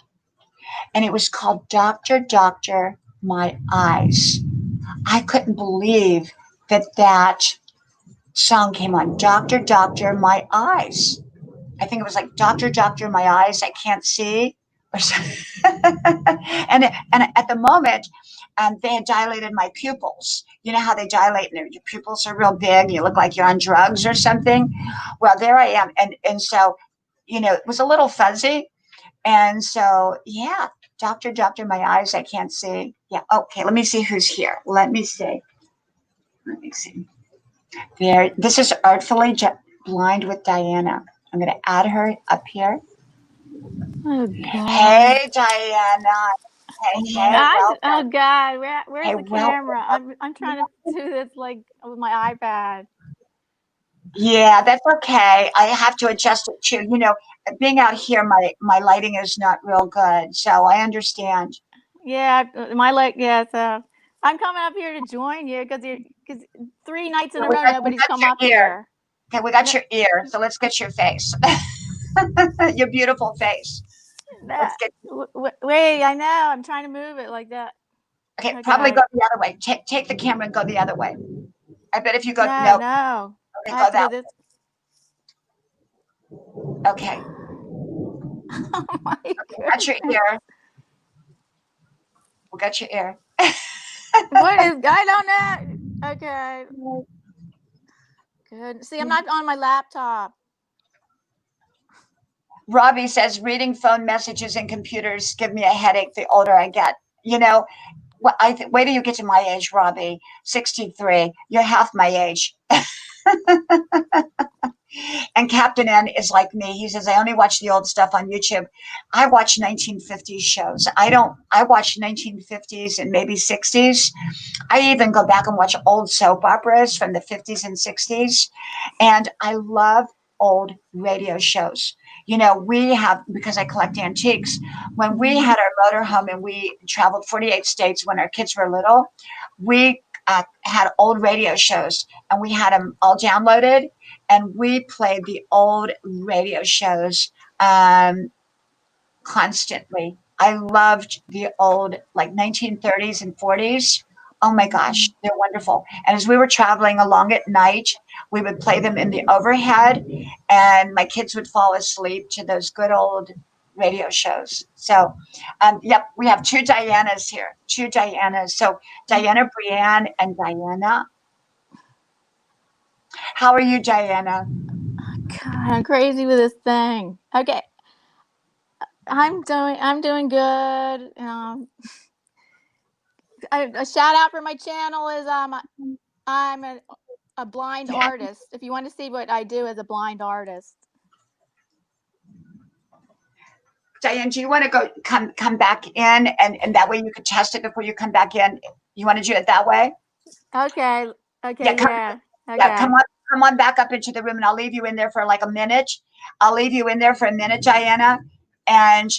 And it was called Doctor, Doctor, My Eyes. I couldn't believe that song came on. Doctor, Doctor, My Eyes. I think it was like Doctor, Doctor, My Eyes, I Can't See. Or and at the moment, they had dilated my pupils. You know how they dilate, and your pupils are real big. You look like you're on drugs or something. Well, there I am, and so it was a little fuzzy, and so yeah, doctor, doctor, my eyes, I can't see. Yeah, okay. Let me see who's here. Let me see. Let me see. There. This is artfully blind with Diana. I'm going to add her up here. Oh God. Hey, Diana. Hey, Oh welcome. God. Where's Hey, the welcome. camera? I'm trying to do this like with my iPad. Yeah, that's okay. I have to adjust it too. Being out here, my lighting is not real good, so I understand. Yeah, my leg. Yeah, so I'm coming up here to join you because 3 nights in So a we row got we nobody's got come your up ear. here. Okay, we got No, your ear. So let's get your face. Your beautiful face. no, Let's get. wait. I know. I'm trying to move it like that. Okay, probably go Okay. the other way. Take the camera and go the other way. I bet if you go No, no, no. okay, I go have to go that this. way. Okay, Oh my got your goodness. ear. We got your ear. What is? I don't know. Okay. Good. See, I'm not on my laptop. Robbie says reading phone messages and computers give me a headache the older I get. You know, wait till you get to my age, Robbie. 63. You're half my age. And Captain N is like me. He says, I only watch the old stuff on YouTube. I watch 1950s shows. I watch 1950s and maybe 60s. I even go back and watch old soap operas from the 50s and 60s. And I love old radio shows. We have, because I collect antiques, when we Mhm. had our motorhome and we traveled 48 states when our kids were little, we had old radio shows and we had them all downloaded and we played the old radio shows constantly. I loved the old, like 1930s and 40s. Oh my gosh, Mhm. they're wonderful. And as we were traveling along at night, we would play them in the overhead, and my kids would fall asleep to those good old radio shows. So, yep, we have two Dianas here, two Dianas. So, Diana Brienne and Diana. How are you, Diana? God, I'm crazy with this thing. Okay, I'm doing good. A shout out for my channel is I'm a blind artist. If you want to see what I do as a blind artist. Diane, do you want to come back in and that way you could test it before you come back in? You want to do it that way? Okay. Yeah, Okay. Yeah. yeah, Okay. come on back up into the room and I'll leave you in there for like a minute. I'll leave you in there for a minute, Diana. And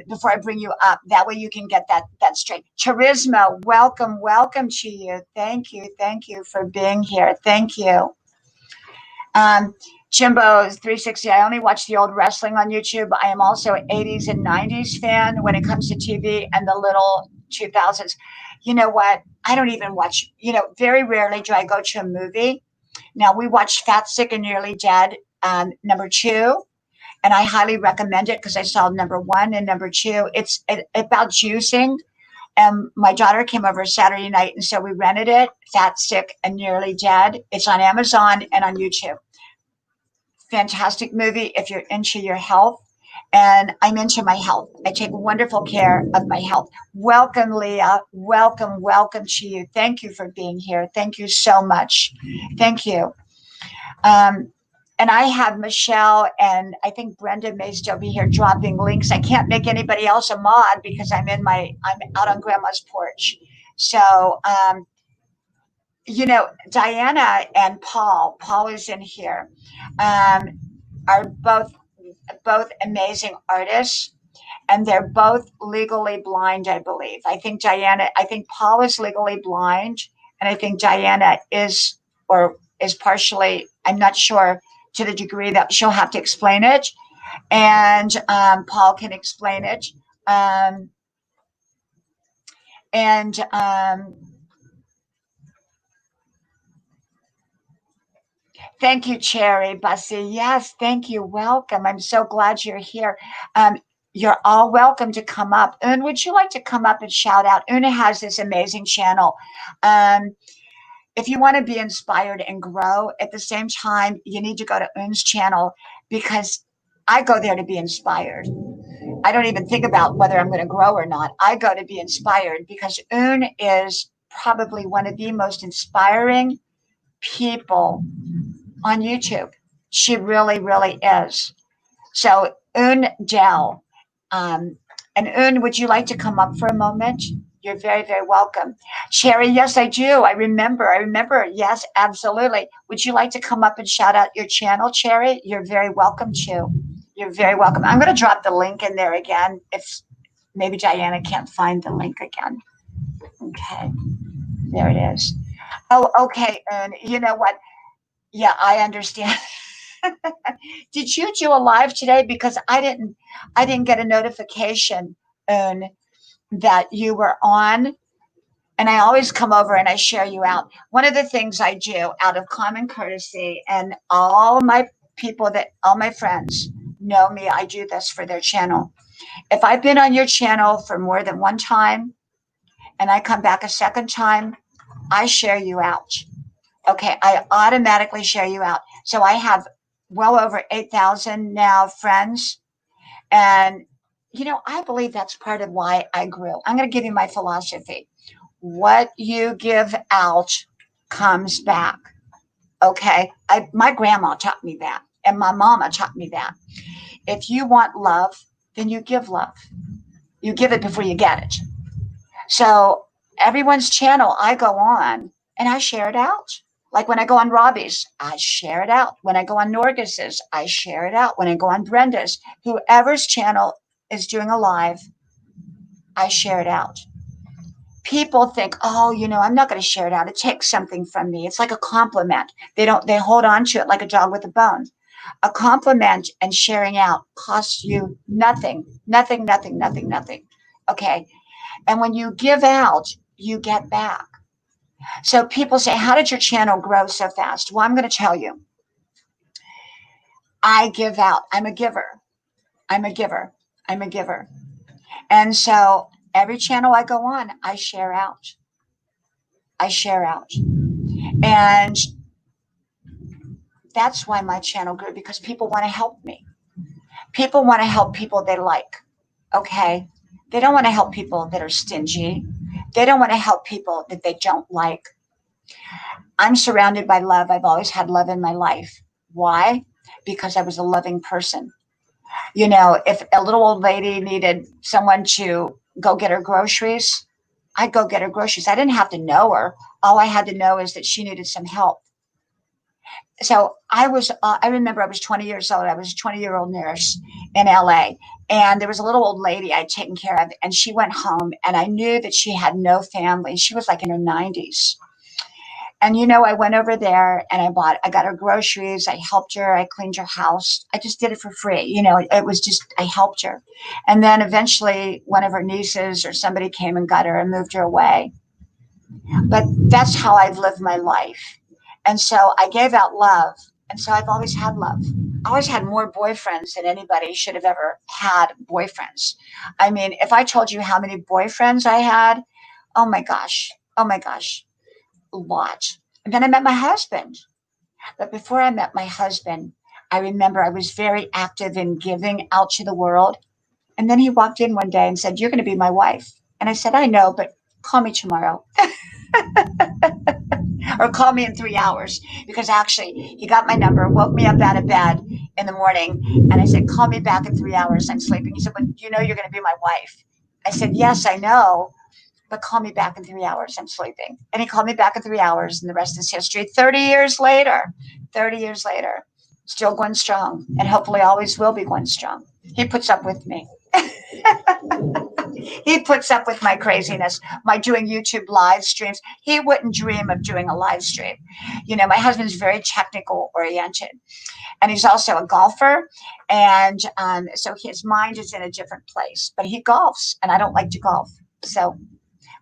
before I bring you up, that way you can get that straight. Charisma, welcome, welcome to you. Thank you for being here. Thank you. Um, Jimbo 360. I only watch the old wrestling on YouTube. I am also an 80s and 90s fan when it comes to TV and the little 2000s. You know what? I don't even watch, very rarely do I go to a movie. Now, we watched Fat, Sick, and Nearly Dead, number two, and I highly recommend it because I saw number one and number two. It's about juicing. And my daughter came over Saturday night, and so we rented it, Fat, Sick, and Nearly Dead. It's on Amazon and on YouTube. Fantastic movie if you're into your health. And I'm into my health. I take wonderful care of my health. Welcome, Leah. Welcome, welcome to you. Thank you for being here. Thank you so much. Thank you. Um, and I have Michelle and I think Brenda may still be here dropping links. I can't make anybody else a mod because I'm out on grandma's porch. So Diana and Paul is in here, um, are both amazing artists, and they're both legally blind, I believe. I think Paul is legally blind, and I think Diana is partially, I'm not sure to the degree that she'll have to explain it, and Paul can explain it. Um, and Thank you, Cherry Bussy. Yes, thank you. Welcome. I'm so glad you're here. Um, you're all welcome to come up. Un, would you like to come up and shout out? Una has this amazing channel. Um, if you want to be inspired and grow at the same time, you need to go to Un's channel because I go there to be inspired. I don't even think about whether I'm going to grow or not. I go to be inspired because Un is probably one of the most inspiring people on YouTube. She really, really is. So, Un Dell. Um, and Un, would you like to come up for a moment? You're very, very welcome. Sherry, yes, I do. I remember. Yes, absolutely. Would you like to come up and shout out your channel, Cherry? You're very welcome to. You're very welcome. I'm going to drop the link in there again if maybe Diana can't find the link again. Okay, there it is. Oh, okay. And you know what? Yeah, I understand. Did you do a live today? Because I didn't get a notification that you were on. And I always come over and I share you out. One of the things I do out of common courtesy, and all my friends know me, I do this for their channel. If I've been on your channel for more than one time and I come back a second time, I share you out. Okay, I automatically share you out. So I have well over 8,000 now friends. And, I believe that's part of why I grew. I'm going to give you my philosophy. What you give out comes back. Okay, my grandma taught me that, and my mama taught me that. If you want love, then you give love. You give it before you get it. So everyone's channel I go on and I share it out. Like when I go on Robbie's, I share it out. When I go on Norgus's, I share it out. When I go on Brenda's, whoever's channel is doing a live, I share it out. People think, oh, I'm not going to share it out. It takes something from me. It's like a compliment. They hold on to it like a dog with a bone. A compliment and sharing out costs you nothing, nothing, nothing, nothing, nothing. Okay. And when you give out, you get back. So people say, how did your channel grow so fast? Well, I'm going to tell you. I give out. I'm a giver. I'm a giver. I'm a giver. And so every channel I go on, I share out. I share out. And that's why my channel grew, because people want to help me. People want to help people they like. Okay. They don't want to help people that are stingy. They don't want to help people that they don't like. I'm surrounded by love. I've always had love in my life. Why? Because I was a loving person. If a little old lady needed someone to go get her groceries, I'd go get her groceries. I didn't have to know her. All I had to know is that she needed some help. So I remember I was 20 years old. I was a 20-year-old nurse in LA. And there was a little old lady I'd taken care of. And she went home. And I knew that she had no family. She was like in her 90s. And I went over there and I got her groceries. I helped her. I cleaned her house. I just did it for free. It was just, I helped her. And then eventually one of her nieces or somebody came and got her and moved her away. But that's how I've lived my life. And so I gave out love. And so I've always had love. I always had more boyfriends than anybody should have ever had boyfriends. I mean, if I told you how many boyfriends I had, oh my gosh, a lot. And then I met my husband. But before I met my husband, I remember I was very active in giving out to the world. And then he walked in one day and said, "You're going to be my wife." And I said, "I know, but call me tomorrow." Or call me in 3 hours, because actually he got my number, woke me up out of bed in the morning, and I said, "Call me back in 3 hours. I'm sleeping." He said, "But you're going to be my wife." I said, "Yes, I know. but call me back in 3 hours. I'm sleeping. And he called me back in 3 hours, and the rest is history. 30 years later, 30 years later, still going strong, and hopefully always will be going strong. He puts up with me. He puts up with my craziness, my doing YouTube live streams. He wouldn't dream of doing a live stream. You know, my husband's very technical oriented, and he's also a golfer. And so his mind is in a different place, but he golfs, and I don't like to golf. So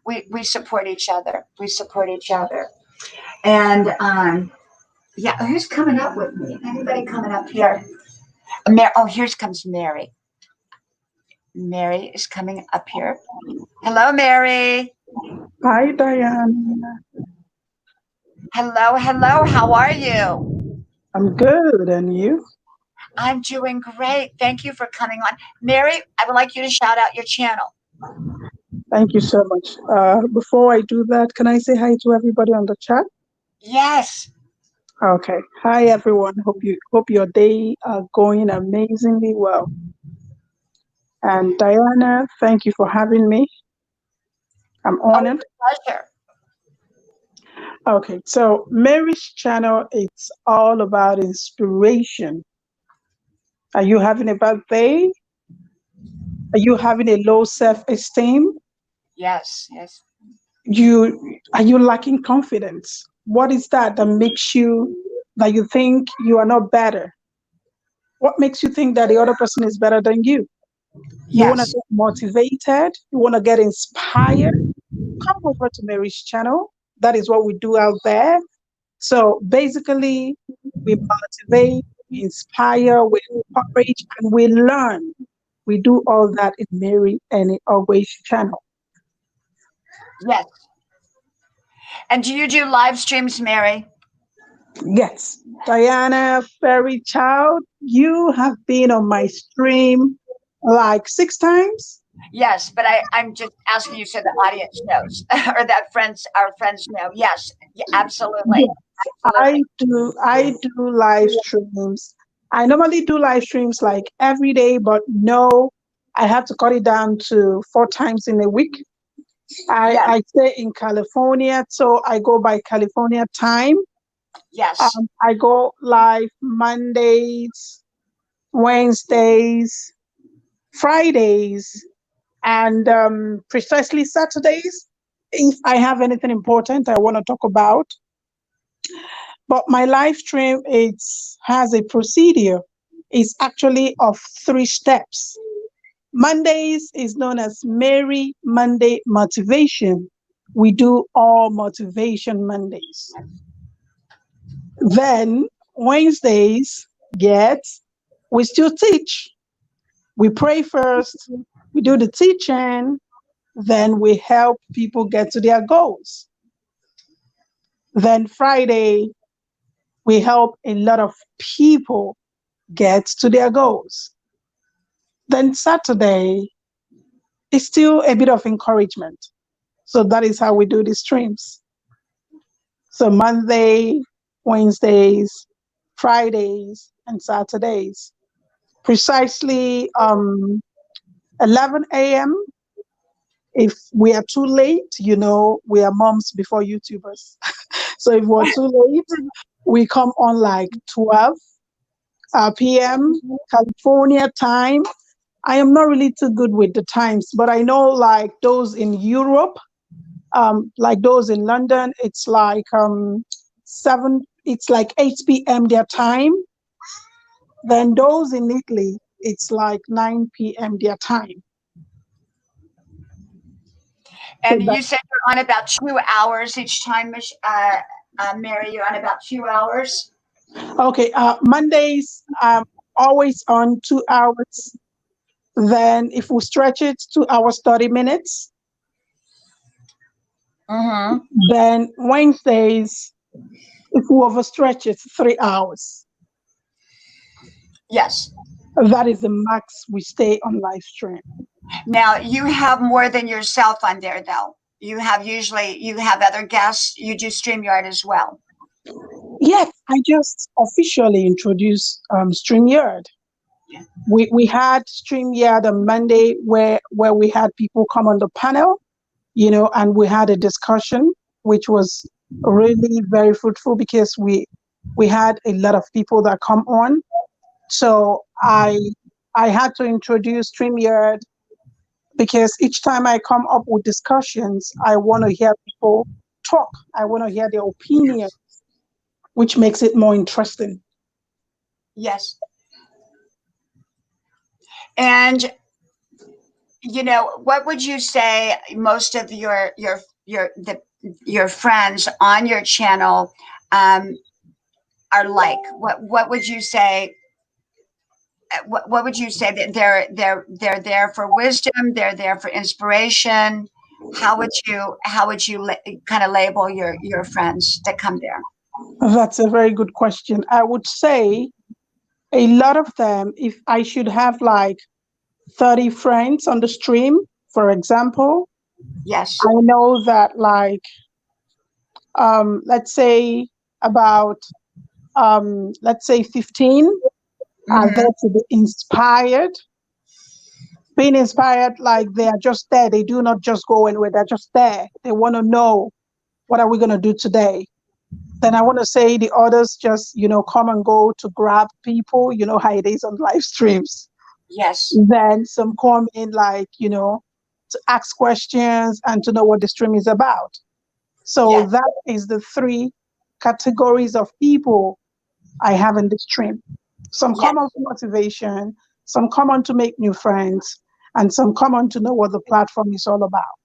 we support each other. We support each other. And yeah, who's coming up with me? Anybody coming up here? Oh, here comes Mary. Mary is coming up here. Hello, Mary. Hi, Diane. Hello, hello. How are you? I'm good, and you? I'm doing great. Thank you for coming on. Mary, I would like you to shout out your channel. Thank you so much. Before I do that, can I say hi to everybody on the chat? Yes. Okay. Hi, everyone. Hope your day are going amazingly well. And Diana, thank you for having me. I'm honored. Pleasure. Okay, so Mary's channel, it's all about inspiration. Are you having a bad day? Are you having a low self-esteem? Yes, yes. Are you lacking confidence? What is that makes you that you think you are not better? What makes you think that the other person is better than you? You want to Yes. get motivated, you want to get inspired, come over to Mary's channel. That is what we do out there. So basically, we motivate, we inspire, we encourage, and we learn. We do all that in Mary and Always channel. Yes. And do you do live streams, Mary? Yes, Diana Fairy Child, you have been on my stream like 6 times. Yes, but I'm just asking you so the audience knows, or that our friends know. Yes, yeah, absolutely. Yes, Absolutely. I do live streams. I normally do live streams like every day, but no, I have to cut it down to 4 times in a week. Yes, I stay in California, so I go by California time. yes, I go live Mondays, Wednesdays, Fridays, and precisely Saturdays if I have anything important I want to talk about. But my live stream has a procedure. It's actually of 3 steps. Mondays is known as Mary Monday Motivation. We do all motivation Mondays. Then Wednesdays, we still teach. We pray first, we do the teaching, then we help people get to their goals. Then Friday, we help a lot of people get to their goals. Then Saturday is still a bit of encouragement. So that is how we do the streams. So Monday, Wednesdays, Fridays, and Saturdays. Precisely 11 a.m. If we are too late, we are moms before YouTubers. So if we're too late, we come on like 12 p.m. California time. I am not really too good with the times, but I know like those in Europe, like those in London, it's like 8 p.m. their time. Then those in Italy, it's like 9 p.m. their time. and you said you're on about 2 hours each time, Mary. You're on about 2 hours. Okay, Mondays, always on 2 hours. Then if we stretch it, 2 hours, 30 minutes. Mm-hmm. Then Wednesdays, if we overstretch it, 3 hours. Yes. That is the max we stay on live stream. Now you have more than yourself on there, though. You have other guests. You do StreamYard as well. Yes, I just officially introduced StreamYard. Yeah. We had StreamYard on Monday where we had people come on the panel. and we had a discussion, which was really very fruitful because we had a lot of people that come on. So I had to introduce StreamYard because each time I come up with discussions, I want to hear people talk. I want to hear their opinion, which makes it more interesting. Yes. And what would you say most of your friends on your channel are like? What would you say? What would you say that they're there for wisdom? They're there for inspiration. How would you kind of label your friends that come there? That's a very good question. I would say a lot of them, if I should have like 30 friends on the stream, for example, Yes. I know that like let's say about let's say 15 are Hmm. there to be inspired, being inspired, like they are just there. They do not just go anywhere, they're just there. They want to know, what are we going to do today? Then I want to say the others just, come and go to grab people, how it is on live streams. Yes. Then some come in like, to ask questions and to know what the stream is about. So Yes. that is the three categories of people I have in the stream. Some Yes. come on for motivation, some come on to make new friends, and some come on to know what the platform is all about.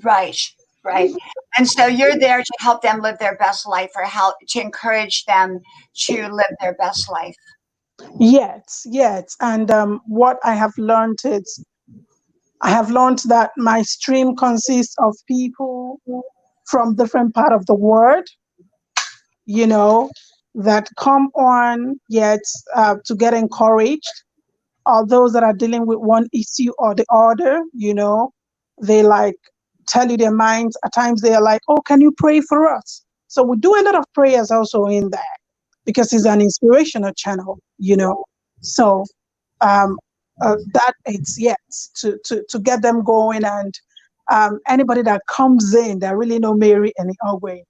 Right. Right. And so you're there to help them live their best life, or help to encourage them to live their best life. Yes, yes. And what I have learned that my stream consists of people from different part of the world, you know, that come on yet to get encouraged, or those that are dealing with one issue or the other, they like tell you their minds. At times they are like, oh, can you pray for us? So we do a lot of prayers also in there because it's an inspirational channel, So um, that it's yes to get them going, and anybody that comes in that really know Mary any other way.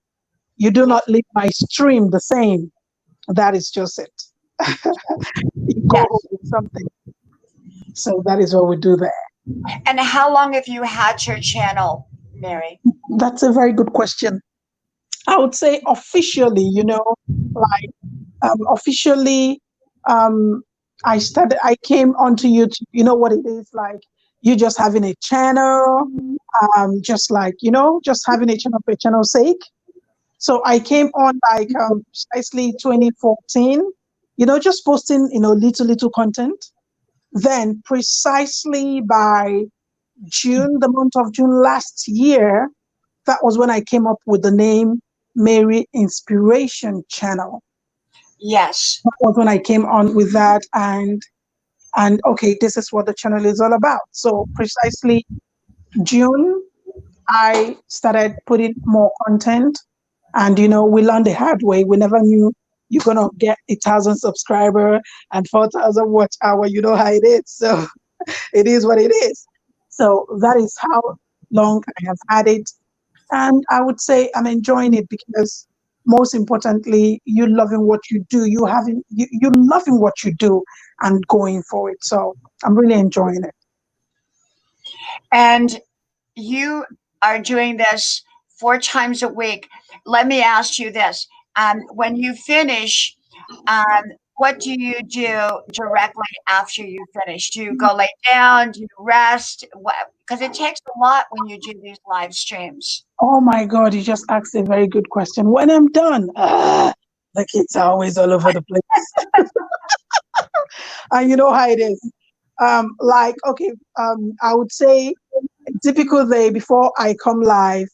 You do Yes. not leave my stream the same. That is just it. You go home Yes. with something. So that is what we do there. And how long have you had your channel, Mary? That's a very good question. I would say officially, like officially, um, I came onto YouTube. You know what it is like? You just having a channel, just like, just having a channel for a channel's sake. So I came on like precisely 2014, just posting, little content. Then precisely by June, the month of June last year, that was when I came up with the name Mary Inspiration Channel. Yes. That was when I came on with that, and okay, this is what the channel is all about. So precisely June, I started putting more content, and we learned the hard way. We never knew you're gonna get 1,000 subscriber and 4,000 watch hour. You know how it is. So it is what it is. So that is how long I have had it. And I would say I'm enjoying it because most importantly, you loving what you do, you loving what you do and going for it. So I'm really enjoying it. And you are doing this 4 times a week. Let me ask you this. When you finish, um, what do you do directly after you finish? Do you go lay down? Do you rest? Because it takes a lot when you do these live streams. Oh my God, you just asked a very good question. When I'm done, the kids are always all over the place. And you know how it is. Like, okay, I would say a typical day before I come live,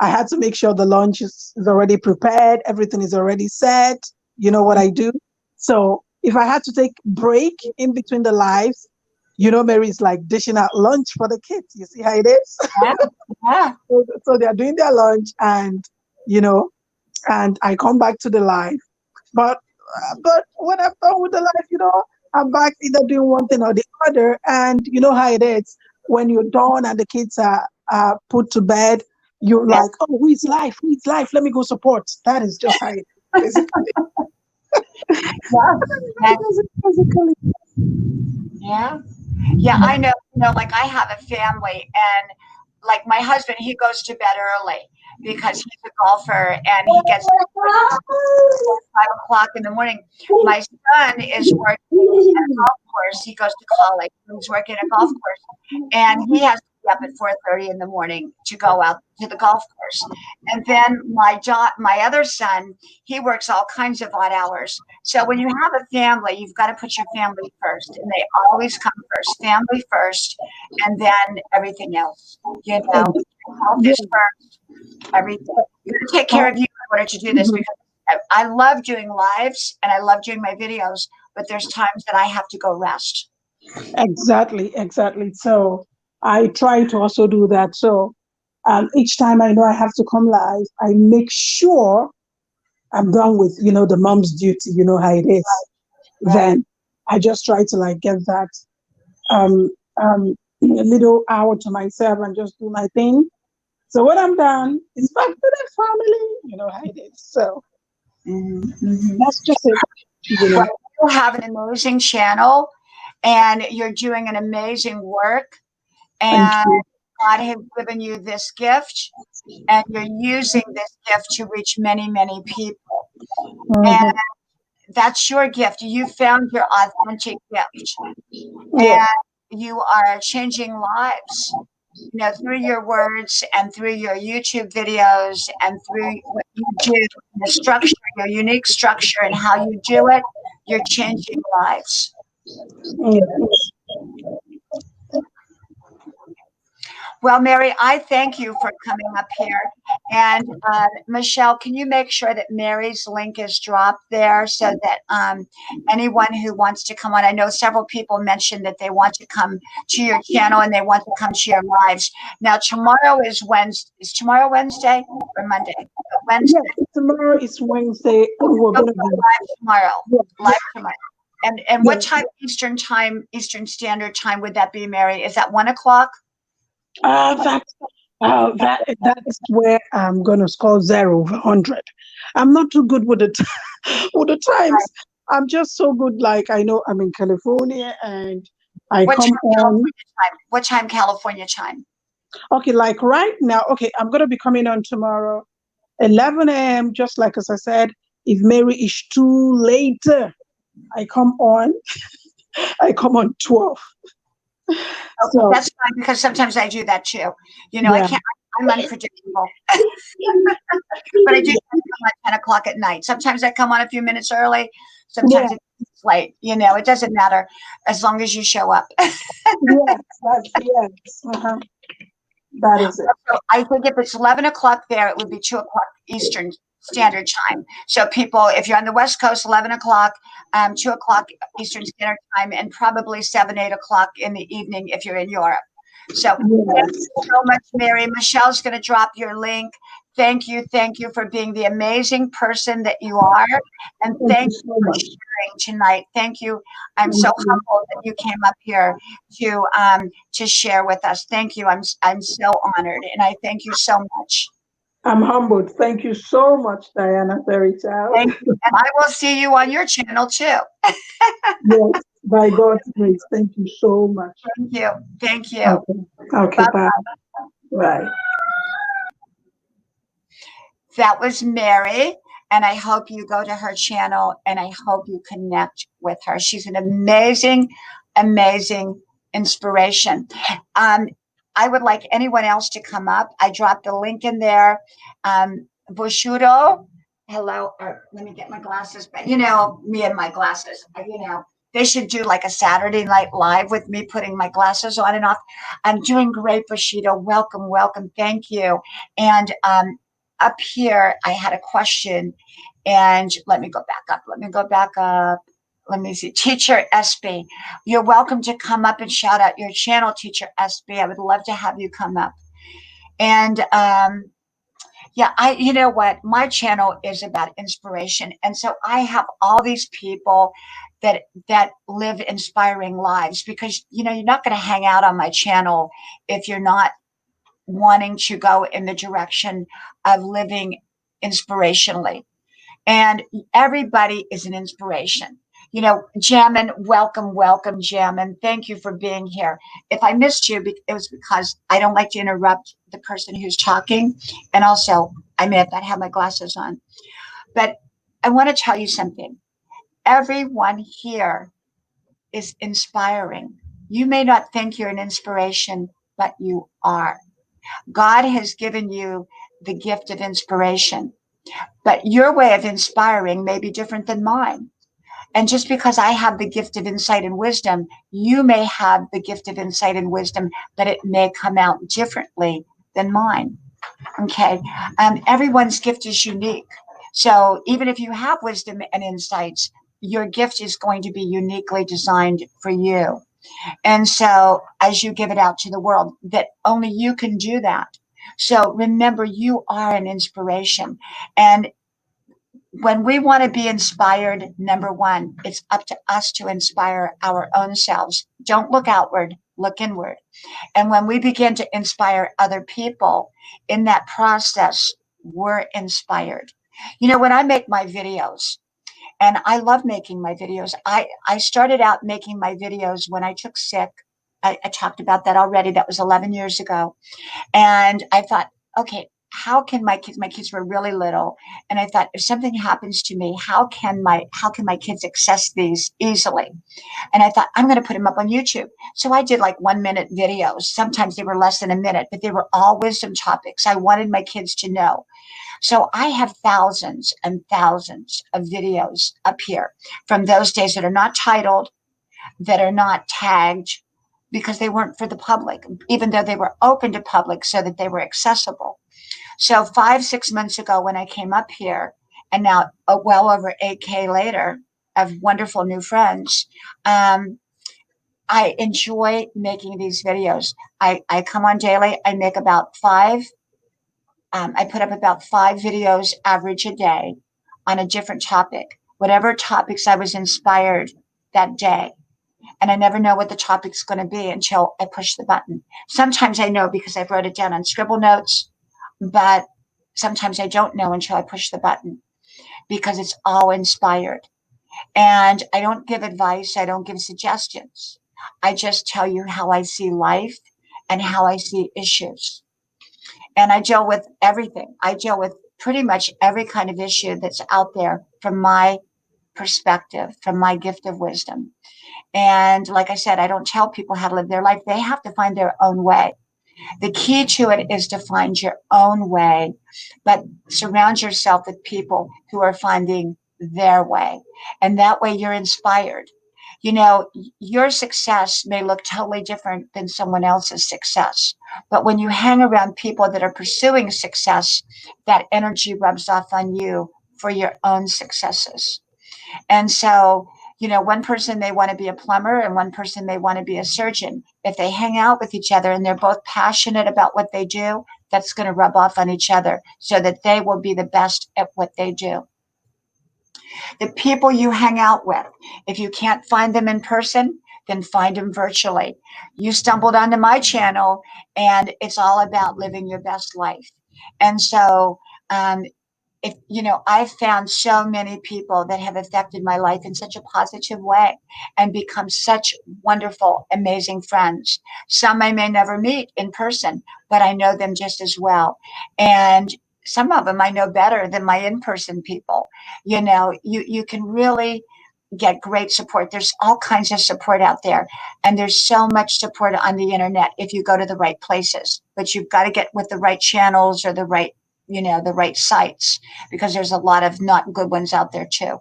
I had to make sure the lunch is already prepared, everything is already set. You know what I do? So if I had to take break in between the lives, Mary's like dishing out lunch for the kids. You see how it is? Yeah. Yeah. So they're doing their lunch, you know, and I come back to the live. But when I'm done with the life, I'm back either doing one thing or the other. And you know how it is when you're done and the kids are put to bed, you're like, oh, who is life? Who is life? Let me go support. That is just how it is. Basically. Yeah. Basically. Yeah. Yeah, I know, like I have a family and like my husband, he goes to bed early because he's a golfer and he gets 5 o'clock in the morning. My son is working at a golf course. He goes to college. He's working at a golf course, and he has to be up at 4:30 in the morning to go out to the golf course. And then my other son, he works all kinds of odd hours. So when you have a family, you've got to put your family first, and they always come first. Family first, and then everything else. Health Yeah. is first. Everything. You got to take care of you in order to do this because I love doing lives and I love doing my videos, but there's times that I have to go rest. Exactly, exactly. So I try to also do that. So each time I know I have to come live, I make sure I'm done with, the mom's duty, you know how it is. Right. Then I just try to like get that um, a little hour to myself and just do my thing. So when I'm done, it's back to the family, you know how it is. So that's just it, Well, you have an amazing channel and you're doing an amazing work. Thank And you. God has given you this gift and you're using this gift to reach many, many people. And Mhm. that's your gift. You found your authentic gift Yeah. and you are changing lives. Through your words and through your YouTube videos and through what you do, the structure, your unique structure and how you do it, you're changing lives. Yeah. Well, Mary, I thank you for coming up here. And Michelle, can you make sure that Mary's link is dropped there so that anyone who wants to come on, I know several people mentioned that they want to come to your channel and they want to come to your lives. Now, tomorrow is Wednesday. Is tomorrow Wednesday or Monday? Wednesday. Yeah. Tomorrow is Wednesday. We're You'll gonna go be. live tomorrow. Yeah. Live tomorrow. And Yeah. what time, Eastern Standard Time would that be, Mary? Is that 1 o'clock? That that is where I'm gonna score 0 over 100. I'm not too good with with the times. I'm just so good. Like I know I'm in California and I What come time on. California time? What time California time? Okay, like right now. Okay, I'm gonna be coming on tomorrow, 11 a.m. Just like as I said, if Mary is too later, I come on. I come on 12. Okay, So that's fine because sometimes I do that too. I yeah. can't. I'm unpredictable, but I do come at 10 o'clock at night. Sometimes I come on a few minutes early. Yeah. Sometimes it's late. It doesn't matter as long as you show up. Yes. Yes. That is it. So I think if it's 11 o'clock there, it would be 2 o'clock Eastern Standard Time. So people, if you're on the West Coast, 11 o'clock, 2 o'clock Eastern Standard Time, and probably 7, 8 o'clock in the evening if you're in Europe. So thank Yes. you so much, Mary. Michelle's going to drop your link. Thank you for being the amazing person that you are, and Thank thank you you so for much. sharing tonight. Thank you. I'm so Thank you. humbled that you came up here to share with us. Thank you. I'm so honored, and I thank you so much. I'm humbled. Thank you so much, Diana Fairy Child. Thank you, and I will see you on your channel too. Yes, by God's grace. Thank you so much. Thank you. Thank you. Okay. Okay, Bye. bye. Bye. That was Mary, and I hope you go to her channel and I hope you connect with her. She's an amazing, amazing inspiration. I would like anyone else to come up. I dropped the link in there. Bushudo, hello. Let me get my glasses back. Me and my glasses. They should do like a Saturday Night Live with me putting my glasses on and off. I'm doing great, Bushido. Welcome, welcome. Thank you. And up here, I had a question, and let me go back up. Let me see. Teacher SB, you're welcome to come up and shout out your channel, Teacher SB. I would love to have you come up. And yeah, you know what? My channel is about inspiration. And so I have all these people that live inspiring lives because, you're not going to hang out on my channel if you're not wanting to go in the direction of living inspirationally. And everybody is an inspiration. You know, Jamin, welcome, welcome, Jamin. Thank you for being here. If I missed you, it was because I don't like to interrupt the person who's talking. And also, I may have not have my glasses on. But I want to tell you something. Everyone here is inspiring. You may not think you're an inspiration, but you are. God has given you the gift of inspiration, but your way of inspiring may be different than mine. And just because I have the gift of insight and wisdom, you may have the gift of insight and wisdom, but it may come out differently than mine. Okay. Everyone's gift is unique. So even if you have wisdom and insights, your gift is going to be uniquely designed for you. And so as you give it out to the world, that only you can do that. So remember, you are an inspiration. And when we want to be inspired, number one, it's up to us to inspire our own selves. Don't look outward, look inward. And when we begin to inspire other people in that process, we're inspired. You know, when I make my videos, and I love making my videos, I started out making my videos when I took sick. I talked about that already. That was 11 years ago. And I thought, okay, how can my kids were really little. And I thought, if something happens to me, how can my kids access these easily? And I thought, I'm going to put them up on YouTube. So I did like 1 minute videos. Sometimes they were less than a minute, but they were all wisdom topics I wanted my kids to know. So I have thousands and thousands of videos up here from those days that are not titled, that are not tagged, because they weren't for the public, even though they were open to public so that they were accessible. So 5-6 months ago when I came up here, and now well over 8K later of wonderful new friends, I enjoy making these videos. I come on daily. I make about five. I put up about 5 videos average a day on a different topic, whatever topics I was inspired that day. And I never know what the topic's going to be until I push the button. Sometimes I know because I've wrote it down on scribble notes, but sometimes I don't know until I push the button because it's all inspired. And I don't give advice. I don't give suggestions. I just tell you how I see life and how I see issues. And I deal with everything. I deal with pretty much every kind of issue that's out there from my perspective, from my gift of wisdom. And like I said, I don't tell people how to live their life. They have to find their own way. The key to it is to find your own way, but surround yourself with people who are finding their way. And that way you're inspired. You know, your success may look totally different than someone else's success. But when you hang around people that are pursuing success, that energy rubs off on you for your own successes. And so, you know, one person may want to be a plumber and one person may want to be a surgeon. If they hang out with each other and they're both passionate about what they do, that's going to rub off on each other so that they will be the best at what they do. The people you hang out with, if you can't find them in person, then find them virtually. You stumbled onto my channel and it's all about living your best life. And so, if you know, I've found so many people that have affected my life in such a positive way and become such wonderful, amazing friends. Some I may never meet in person, but I know them just as well. And some of them I know better than my in-person people. You know, you can really get great support. There's all kinds of support out there, and there's so much support on the internet if you go to the right places. But you've got to get with the right channels or the right, you know, the right sites, because there's a lot of not good ones out there too.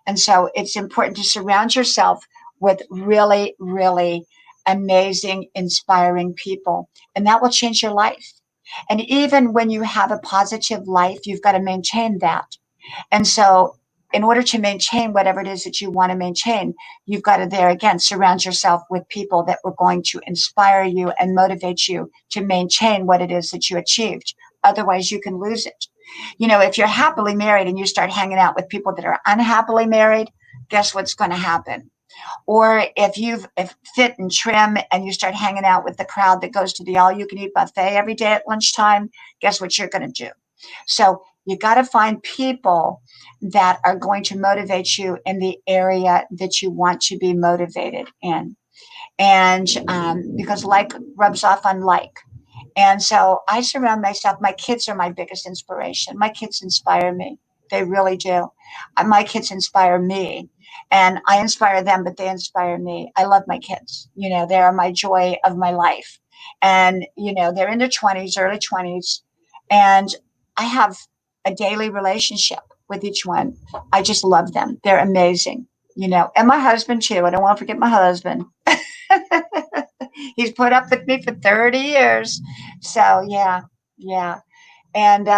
And so it's important to surround yourself with really, really amazing, inspiring people, and that will change your life. And even when you have a positive life, you've got to maintain that. And so in order to maintain whatever it is that you want to maintain, you've got to, there again, surround yourself with people that were going to inspire you and motivate you to maintain what it is that you achieved. Otherwise, you can lose it. You know, if you're happily married and you start hanging out with people that are unhappily married, guess what's going to happen? Or if fit and trim and you start hanging out with the crowd that goes to the all-you-can-eat buffet every day at lunchtime, guess what you're going to do? So you got to find people that are going to motivate you in the area that you want to be motivated in. And because like rubs off on like. And so I surround myself, my kids are my biggest inspiration. My kids inspire me. They really do. My kids inspire me. And I inspire them, but they inspire me. I love my kids. You know, they are my joy of my life. And, you know, they're in their 20s, early 20s. And I have a daily relationship with each one. I just love them. They're amazing, you know, and my husband too. I don't want to forget my husband. He's put up with me for 30 years. So yeah, yeah. And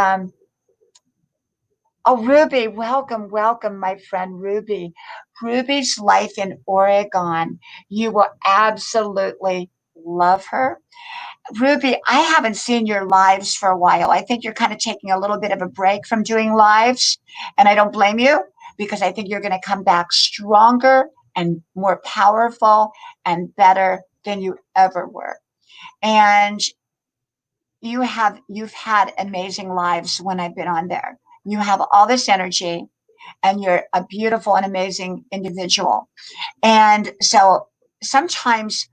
oh, Ruby, welcome, welcome, my friend Ruby. Ruby's life in Oregon. You will absolutely love her. Ruby, I haven't seen your lives for a while. I think you're kind of taking a little bit of a break from doing lives, and I don't blame you because I think you're going to come back stronger and more powerful and better than you ever were. And you've had amazing lives when I've been on there. You have all this energy and you're a beautiful and amazing individual. And so sometimes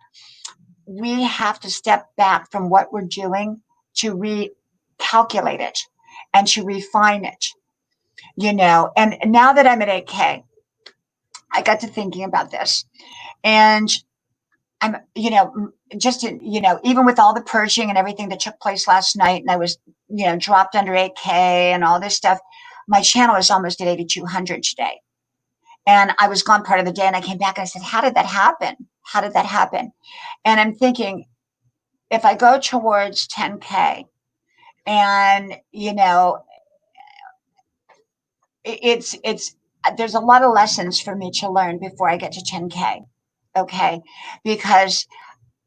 we have to step back from what we're doing to recalculate it and to refine it, you know. And now that I'm at 8K, I got to thinking about this. And I'm, you know, just, you know, even with all the purging and everything that took place last night, and I was, you know, dropped under 8K and all this stuff, my channel is almost at 8,200 today. And I was gone part of the day and I came back and I said, how did that happen? How did that happen? And I'm thinking, if I go towards 10K and, you know, it's, there's a lot of lessons for me to learn before I get to 10K. Okay. Because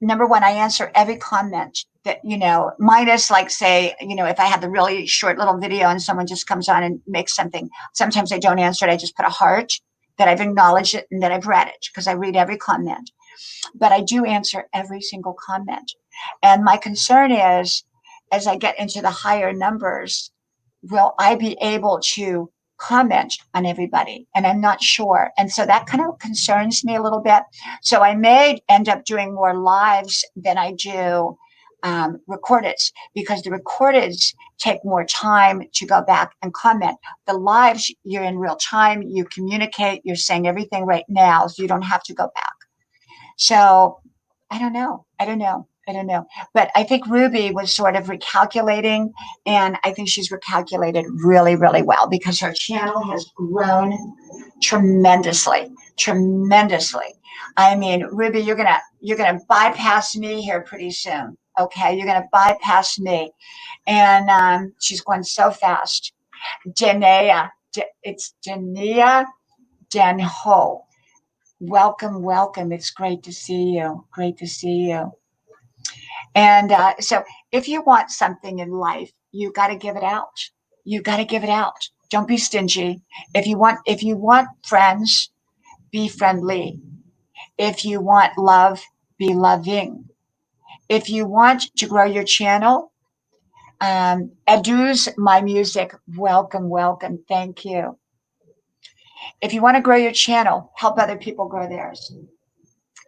number one, I answer every comment that, you know, minus like say, you know, if I have the really short little video and someone just comes on and makes something, sometimes I don't answer it. I just put a heart that I've acknowledged it and that I've read it because I read every comment. But I do answer every single comment. And my concern is, as I get into the higher numbers, will I be able to comment on everybody? And I'm not sure. And so that kind of concerns me a little bit. So I may end up doing more lives than I do recordeds because the recordeds take more time to go back and comment. The lives, you're in real time, you communicate, you're saying everything right now, so you don't have to go back. So I don't know. I don't know. I don't know. But I think Ruby was sort of recalculating, and I think she's recalculated really, really well because her channel has grown tremendously, tremendously. I mean, Ruby, you're gonna bypass me here pretty soon. Okay, you're gonna bypass me, and she's going so fast. Danae, it's Dania Denho. Welcome, welcome. It's great to see you. Great to see you. And so if you want something in life, you got to give it out. You got to give it out. Don't be stingy. If you want friends, be friendly. If you want love, be loving. If you want to grow your channel, Edu's my music. Welcome, welcome. Thank you. If you want to grow your channel, help other people grow theirs.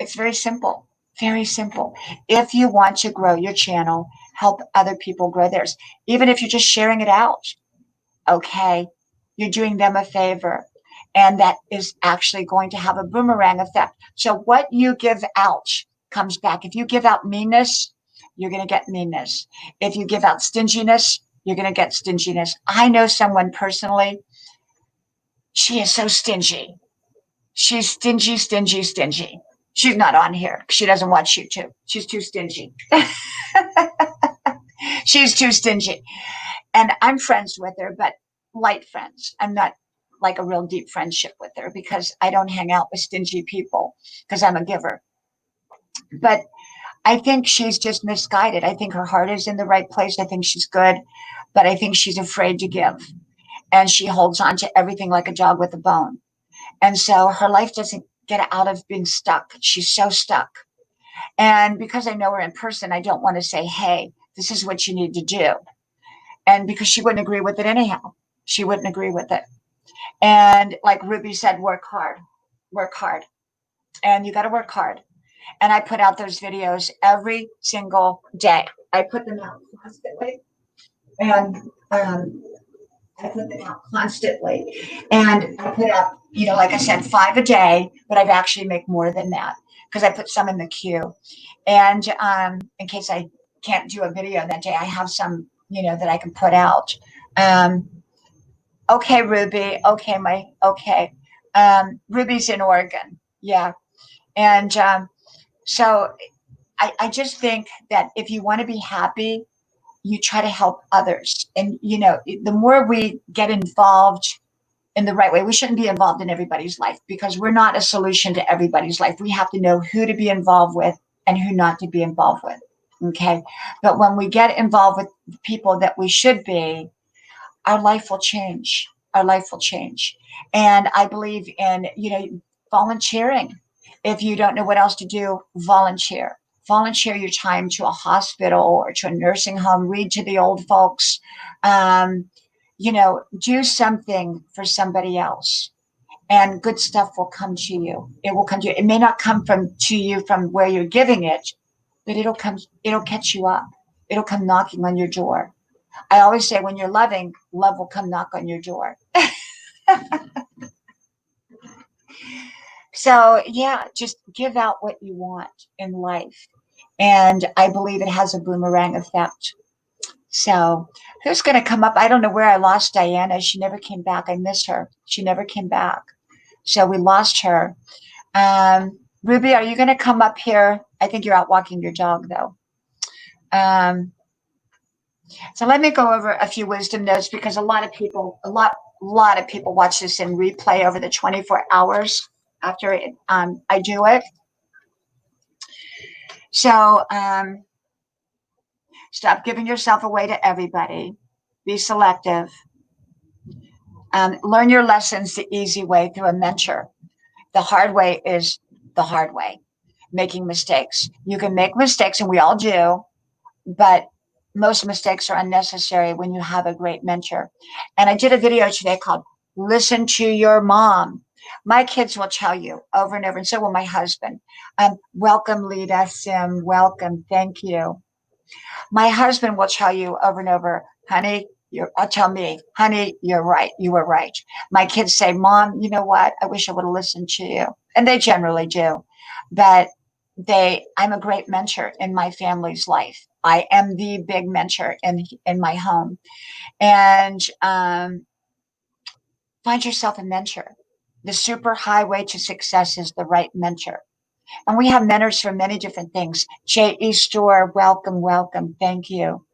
It's very simple. Very simple. If you want to grow your channel, help other people grow theirs. Even if you're just sharing it out, okay, you're doing them a favor. And that is actually going to have a boomerang effect. So what you give out comes back. If you give out meanness, you're going to get meanness. If you give out stinginess, you're going to get stinginess. I know someone personally. She is so stingy. She's stingy, stingy, stingy. She's not on here. She doesn't watch YouTube. She's too stingy. She's too stingy. And I'm friends with her, but light friends. I'm not like a real deep friendship with her because I don't hang out with stingy people because I'm a giver. But I think she's just misguided. I think her heart is in the right place. I think she's good, but I think she's afraid to give. And she holds on to everything like a dog with a bone. And so her life doesn't get out of being stuck. She's so stuck. And because I know her in person, I don't want to say, hey, this is what you need to do. And because she wouldn't agree with it anyhow. She wouldn't agree with it. And like Ruby said, work hard. Work hard. And you got to work hard. And I put out those videos every single day. I put them out constantly. And I put them out constantly. And I put out, like I said, 5 a day, but I've actually make more than that because I put some in the queue. And in case I can't do a video that day, I have some, that I can put out. Okay, Ruby. Okay. Ruby's in Oregon. Yeah. And so I just think that if you want to be happy, you try to help others. And, the more we get involved in the right way, we shouldn't be involved in everybody's life because we're not a solution to everybody's life. We have to know who to be involved with and who not to be involved with. Okay. But when we get involved with the people that we should be, our life will change. Our life will change. And I believe in, volunteering. If you don't know what else to do, volunteer. Volunteer your time to a hospital or to a nursing home. Read to the old folks. Do something for somebody else. And good stuff will come to you. It will come to you. It may not come to you from where you're giving it, but it'll catch you up. It'll come knocking on your door. I always say when you're loving, love will come knock on your door. So yeah, just give out what you want in life. And I believe it has a boomerang effect. So who's going to come up? I don't know where I lost Diana. She never came back. I missed her. She never came back. So we lost her. Ruby, are you going to come up here? I think you're out walking your dog though. So let me go over a few wisdom notes because a lot of people watch this in replay over the 24 hours after I do it. So stop giving yourself away to everybody. Be selective. Learn your lessons the easy way through a mentor. The hard way is the hard way. Making mistakes. You can make mistakes, and we all do, but most mistakes are unnecessary when you have a great mentor. And I did a video today called Listen to Your Mom. My kids will tell you over and over, and so will my husband. Welcome, Lita, Sim, welcome, thank you. My husband will tell you over and over, honey, tell me, honey, you're right, you were right. My kids say, Mom, you know what? I wish I would have listened to you. And they generally do. But I'm a great mentor in my family's life. I am the big mentor in my home. And find yourself a mentor. The super highway to success is the right mentor. And we have mentors for many different things. J.E. Store, welcome, welcome. Thank you.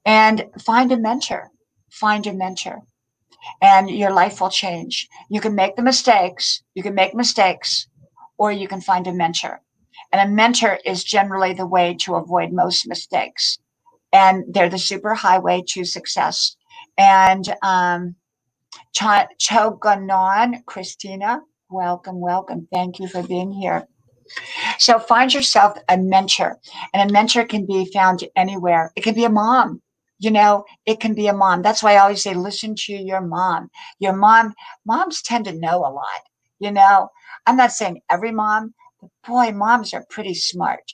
And find a mentor. Find a mentor. And your life will change. You can make the mistakes. You can make mistakes. Or you can find a mentor. And a mentor is generally the way to avoid most mistakes. And they're the super highway to success. And Choganon, Christina, welcome, welcome. Thank you for being here. So find yourself a mentor. And a mentor can be found anywhere. It can be a mom. It can be a mom. That's why I always say, listen to your mom. Your moms tend to know a lot. I'm not saying every mom, but boy, moms are pretty smart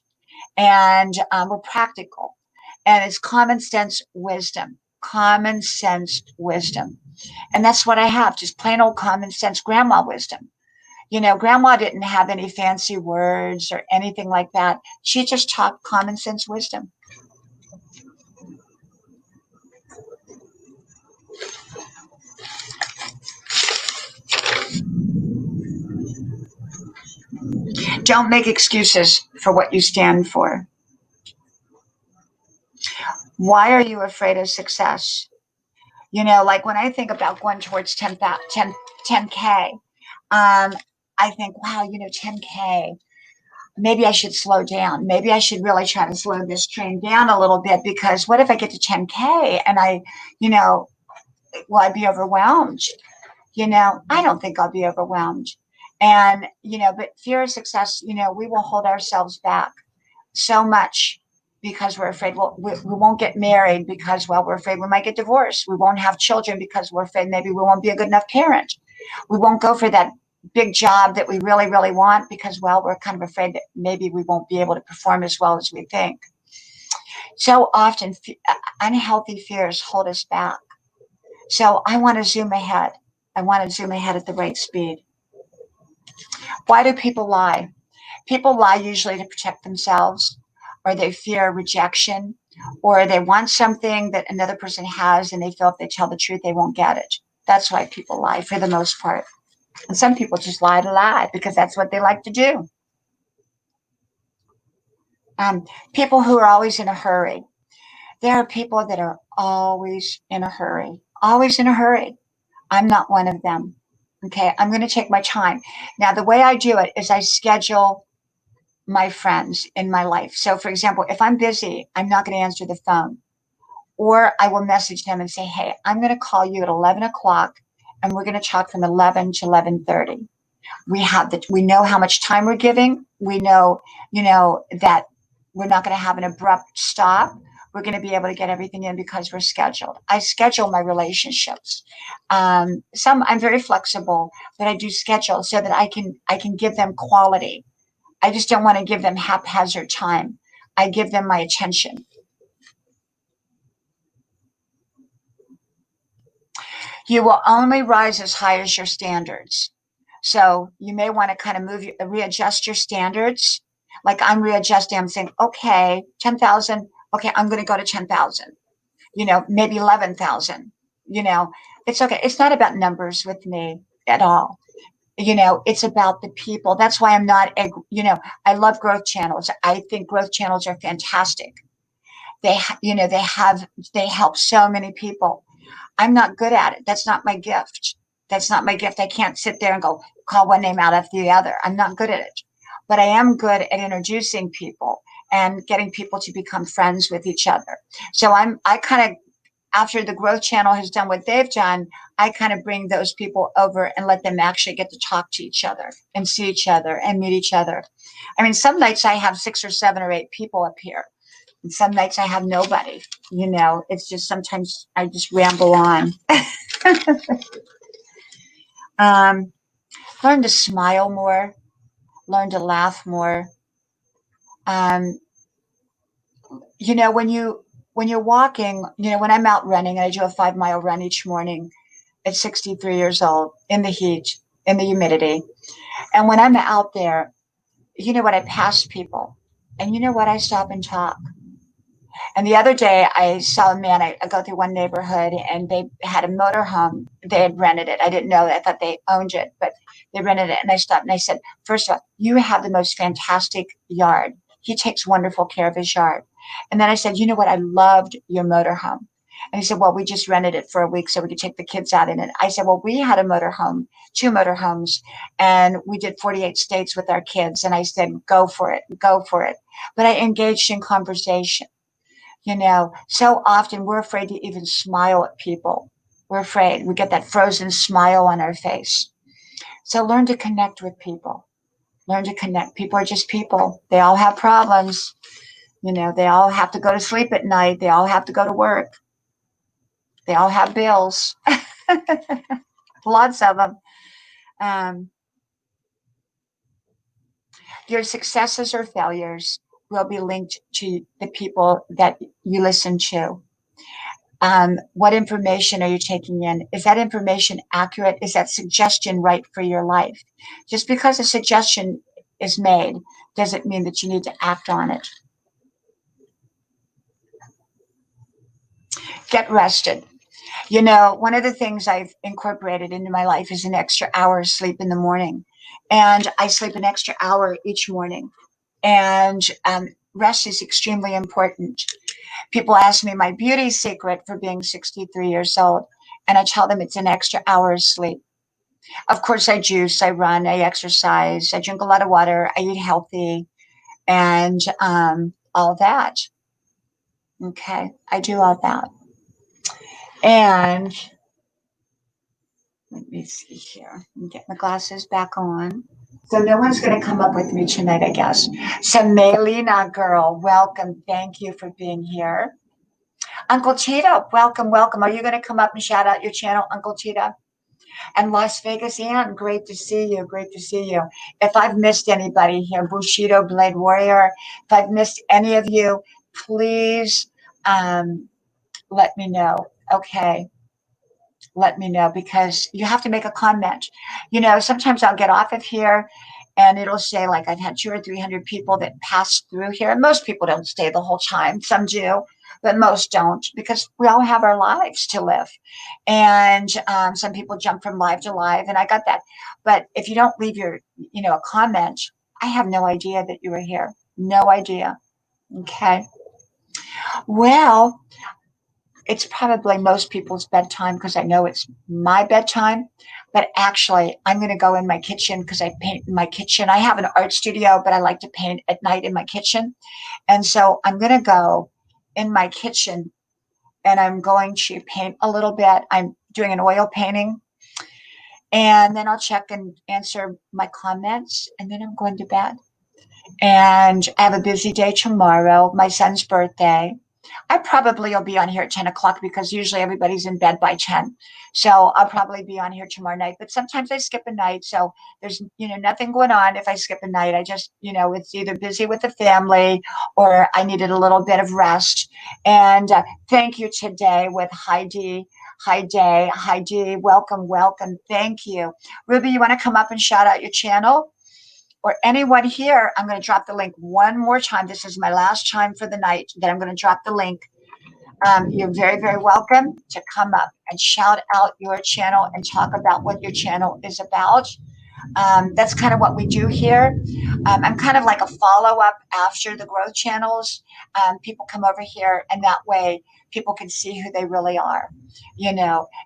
and we're practical. And it's common sense wisdom. Common sense wisdom. And that's what I have, just plain old common sense grandma wisdom. Grandma didn't have any fancy words or anything like that. She just taught common sense wisdom. Don't make excuses for what you stand for. Why are you afraid of success? Like when I think about going towards 10K, I think, wow, 10K, maybe I should slow down. Maybe I should really try to slow this train down a little bit because what if I get to 10K and will I be overwhelmed? I don't think I'll be overwhelmed. And, but fear of success, we will hold ourselves back so much because we're afraid we won't get married because, well, we're afraid we might get divorced. We won't have children because we're afraid maybe we won't be a good enough parent. We won't go for that big job that we really, really want because, well, we're kind of afraid that maybe we won't be able to perform as well as we think. So often, unhealthy fears hold us back. So I want to zoom ahead. I want to zoom ahead at the right speed. Why do people lie? People lie usually to protect themselves, or they fear rejection, or they want something that another person has and they feel if they tell the truth, they won't get it. That's why people lie for the most part. And some people just lie to lie because that's what they like to do. People who are always in a hurry. There are people that are always in a hurry, always in a hurry. I'm not one of them. Okay, I'm going to take my time. Now, the way I do it is I schedule my friends in my life. So, for example, if I'm busy, I'm not going to answer the phone. Or I will message them and say, hey, I'm going to call you at 11 o'clock and we're going to talk from 11 to 11:30. We know how much time we're giving. We know, that we're not going to have an abrupt stop. We're going to be able to get everything in because we're scheduled. I schedule my relationships. I'm very flexible, but I do schedule so that I can give them quality. I just don't want to give them haphazard time. I give them my attention. You will only rise as high as your standards. So you may want to kind of readjust your standards. Like I'm readjusting, I'm saying, okay, 10,000. Okay, I'm going to go to 10,000, maybe 11,000, it's okay. It's not about numbers with me at all. It's about the people. That's why I'm not, I love growth channels. I think growth channels are fantastic. They help so many people. I'm not good at it. That's not my gift. That's not my gift. I can't sit there and go call one name out after the other. I'm not good at it. But I am good at introducing people and getting people to become friends with each other. So I kind of, after the growth channel has done what they've done, I kind of bring those people over and let them actually get to talk to each other and see each other and meet each other. I mean, some nights I have 6 or 7 or 8 people up here. And some nights I have nobody. It's just sometimes I just ramble on. Learn to smile more, learn to laugh more. Um, when you're walking, when I'm out running, I do a 5-mile run each morning at 63 years old in the heat, in the humidity. And when I'm out there, I pass people. And I stop and talk. And the other day I saw a man, I go through one neighborhood and they had a motorhome. They had rented it. I didn't know. I thought they owned it, but they rented it. And I stopped and I said, first of all, you have the most fantastic yard. He takes wonderful care of his yard. And then I said, you know what? I loved your motorhome. And he said, well, we just rented it for a week so we could take the kids out in it. I said, well, we had a motorhome, 2 motorhomes, and we did 48 states with our kids. And I said, go for it, go for it. But I engaged in conversation. So often we're afraid to even smile at people. We're afraid. We get that frozen smile on our face. So learn to connect with people. Learn to connect. People are just people. They all have problems. They all have to go to sleep at night. They all have to go to work. They all have bills. Lots of them. Your successes or failures will be linked to the people that you listen to. What information are you taking in? Is that information accurate? Is that suggestion right for your life? Just because a suggestion is made doesn't mean that you need to act on it. Get rested. One of the things I've incorporated into my life is an extra hour of sleep in the morning. And I sleep an extra hour each morning. And rest is extremely important. People ask me my beauty secret for being 63 years old, and I tell them it's an extra hour of sleep. Of course, I juice, I run, I exercise, I drink a lot of water, I eat healthy, and all that. Okay, I do all that. And Let me see here. Get my glasses back on. So no one's going to come up with me tonight, I guess. So Melina, girl, welcome. Thank you for being here. Uncle Cheetah, welcome, welcome. Are you going to come up and shout out your channel, Uncle Cheetah? And Las Vegas Ann, great to see you. Great to see you. If I've missed anybody here, Bushido Blade Warrior, if I've missed any of you, please let me know. Okay. Let me know, because you have to make a comment. You know, sometimes I'll get off of here and it'll say like I've had 200 or 300 people that pass through here. And most people don't stay the whole time. Some do, but most don't, because we all have our lives to live. And some people jump from live to live, and I got that. But if you don't leave your, a comment, I have no idea that you were here. No idea. Okay. Well, it's probably most people's bedtime, because I know it's my bedtime. But actually, I'm going to go in my kitchen, because I paint in my kitchen. I have an art studio, but I like to paint at night in my kitchen. And so I'm going to go in my kitchen and I'm going to paint a little bit. I'm doing an oil painting. And then I'll check and answer my comments. And then I'm going to bed. And I have a busy day tomorrow, my son's birthday. I probably will be on here at 10 o'clock, because usually everybody's in bed by 10. So I'll probably be on here tomorrow night. But sometimes I skip a night. So there's, nothing going on if I skip a night. I just, it's either busy with the family or I needed a little bit of rest. And thank you today with Heidi. Heidi, welcome, welcome. Thank you. Ruby, you want to come up and shout out your channel? Or anyone here, I'm going to drop the link one more time. This is my last time for the night that I'm going to drop the link. You're very, very welcome to come up and shout out your channel and talk about what your channel is about. That's kind of what we do here. I'm kind of like a follow-up after the growth channels. People come over here, and that way people can see who they really are,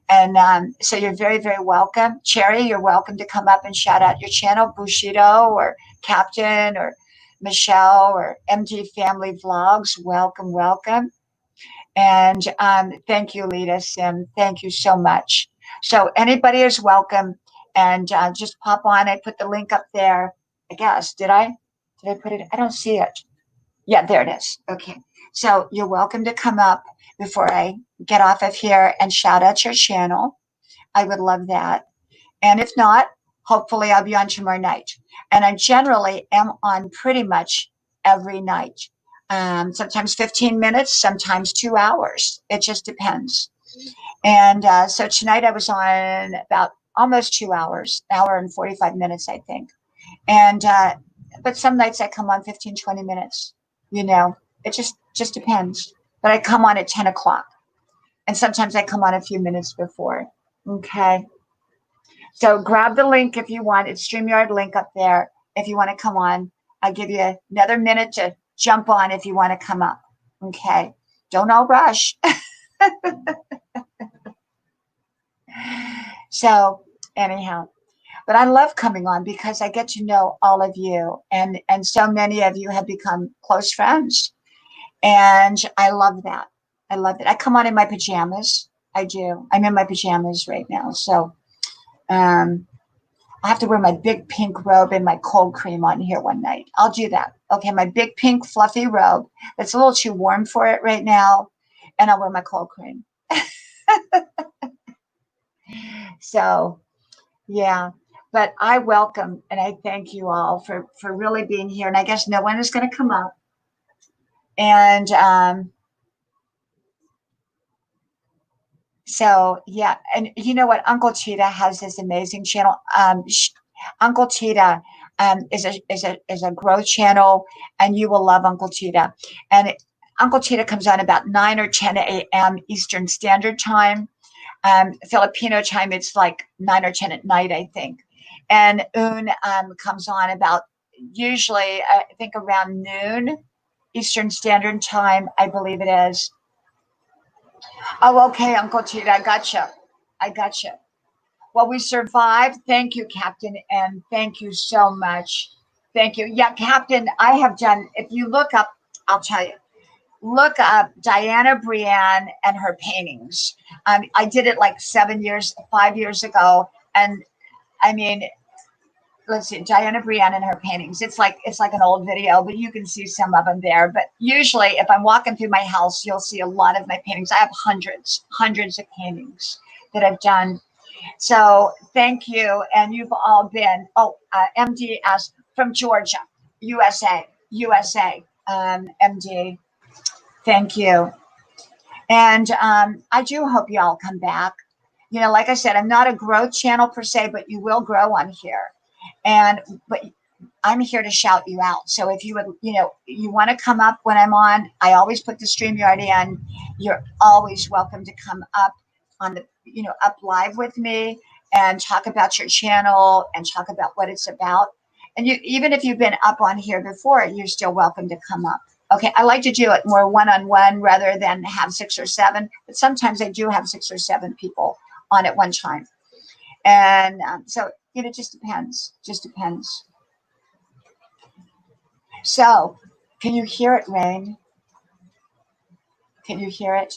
And so you're very, very welcome. Cherry, you're welcome to come up and shout out your channel. Bushido or Captain or Michelle or MD Family Vlogs, welcome, welcome. And thank you, Lita Sim. Thank you so much. So anybody is welcome. And just pop on. I put the link up there. I guess. Did I put it? I don't see it. Yeah, there it is. Okay. So you're welcome to come up before I get off of here and shout out your channel. I would love that. And if not, hopefully I'll be on tomorrow night. And I generally am on pretty much every night. Sometimes 15 minutes, sometimes 2 hours. It just depends. And so tonight I was on about almost 2 hours, an hour and 45 minutes, I think. And but some nights I come on 15, 20 minutes. It just depends. But I come on at 10 o'clock. And sometimes I come on a few minutes before. Okay. So grab the link if you want. It's StreamYard link up there. If you want to come on, I'll give you another minute to jump on if you want to come up. Okay. Don't all rush. So anyhow, but I love coming on because I get to know all of you, and so many of you have become close friends. And I love that. I love it. I come on in my pajamas. I do. I'm in my pajamas right now. So I have to wear my big pink robe and my cold cream on here one night. I'll do that. Okay, my big pink fluffy robe. That's a little too warm for it right now. And I'll wear my cold cream. So, yeah. But I welcome and I thank you all for really being here. And I guess no one is going to come up. And so, yeah. And you know what? Uncle Cheetah has this amazing channel. Uncle Cheetah is a growth channel, and you will love Uncle Cheetah. And Uncle Cheetah comes on about 9 or 10 a.m. Eastern Standard Time. Filipino time, it's like 9 or 10 at night, I think. And Un comes on about usually, I think, around noon Eastern Standard Time, I believe it is. Oh, okay, Uncle Cheetah, I gotcha. Well, we survived. Thank you, Captain, and thank you so much. Thank you. Yeah, Captain, I have done, if you look up, I'll tell you, look up Diana Brienne and her paintings. I did it like 5 years ago. And I mean, let's see, Diana Brienne and her paintings. It's like an old video, but you can see some of them there. But usually if I'm walking through my house, you'll see a lot of my paintings. I have hundreds of paintings that I've done. So thank you. And you've all been, MD asked from Georgia, USA, MD. Thank you. And I do hope you all come back. You know, like I said, I'm not a growth channel per se, but you will grow on here. But I'm here to shout you out. So if you would, you want to come up when I'm on, I always put the StreamYard in. You're always welcome to come up on the, up live with me and talk about your channel and talk about what it's about. And even if you've been up on here before, you're still welcome to come up. Okay, I like to do it more one-on-one rather than have 6 or 7, but sometimes I do have 6 or 7 people on at one time. And so, it just depends, So, can you hear it rain? Can you hear it?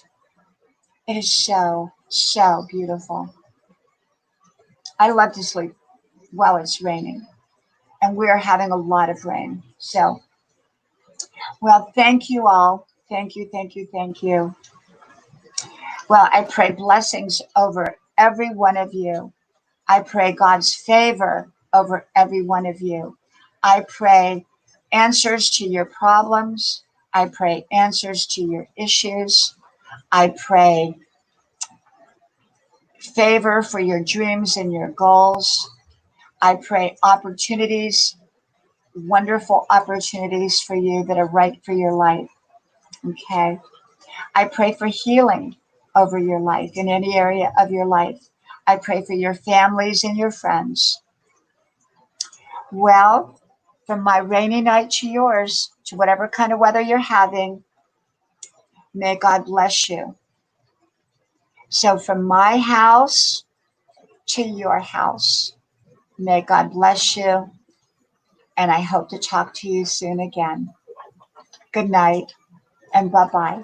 It is so, so beautiful. I love to sleep while it's raining, and we're having a lot of rain. So, well, thank you all. Thank you. Well, I pray blessings over every one of you. I pray God's favor over every one of you. I pray answers to your problems. I pray answers to your issues. I pray favor for your dreams and your goals. I pray opportunities, wonderful opportunities for you that are right for your life. Okay. I pray for healing over your life in any area of your life. I pray for your families and your friends. Well, from my rainy night to yours, to whatever kind of weather you're having, may God bless you. So from my house to your house, may God bless you. And I hope to talk to you soon again. Good night and bye-bye.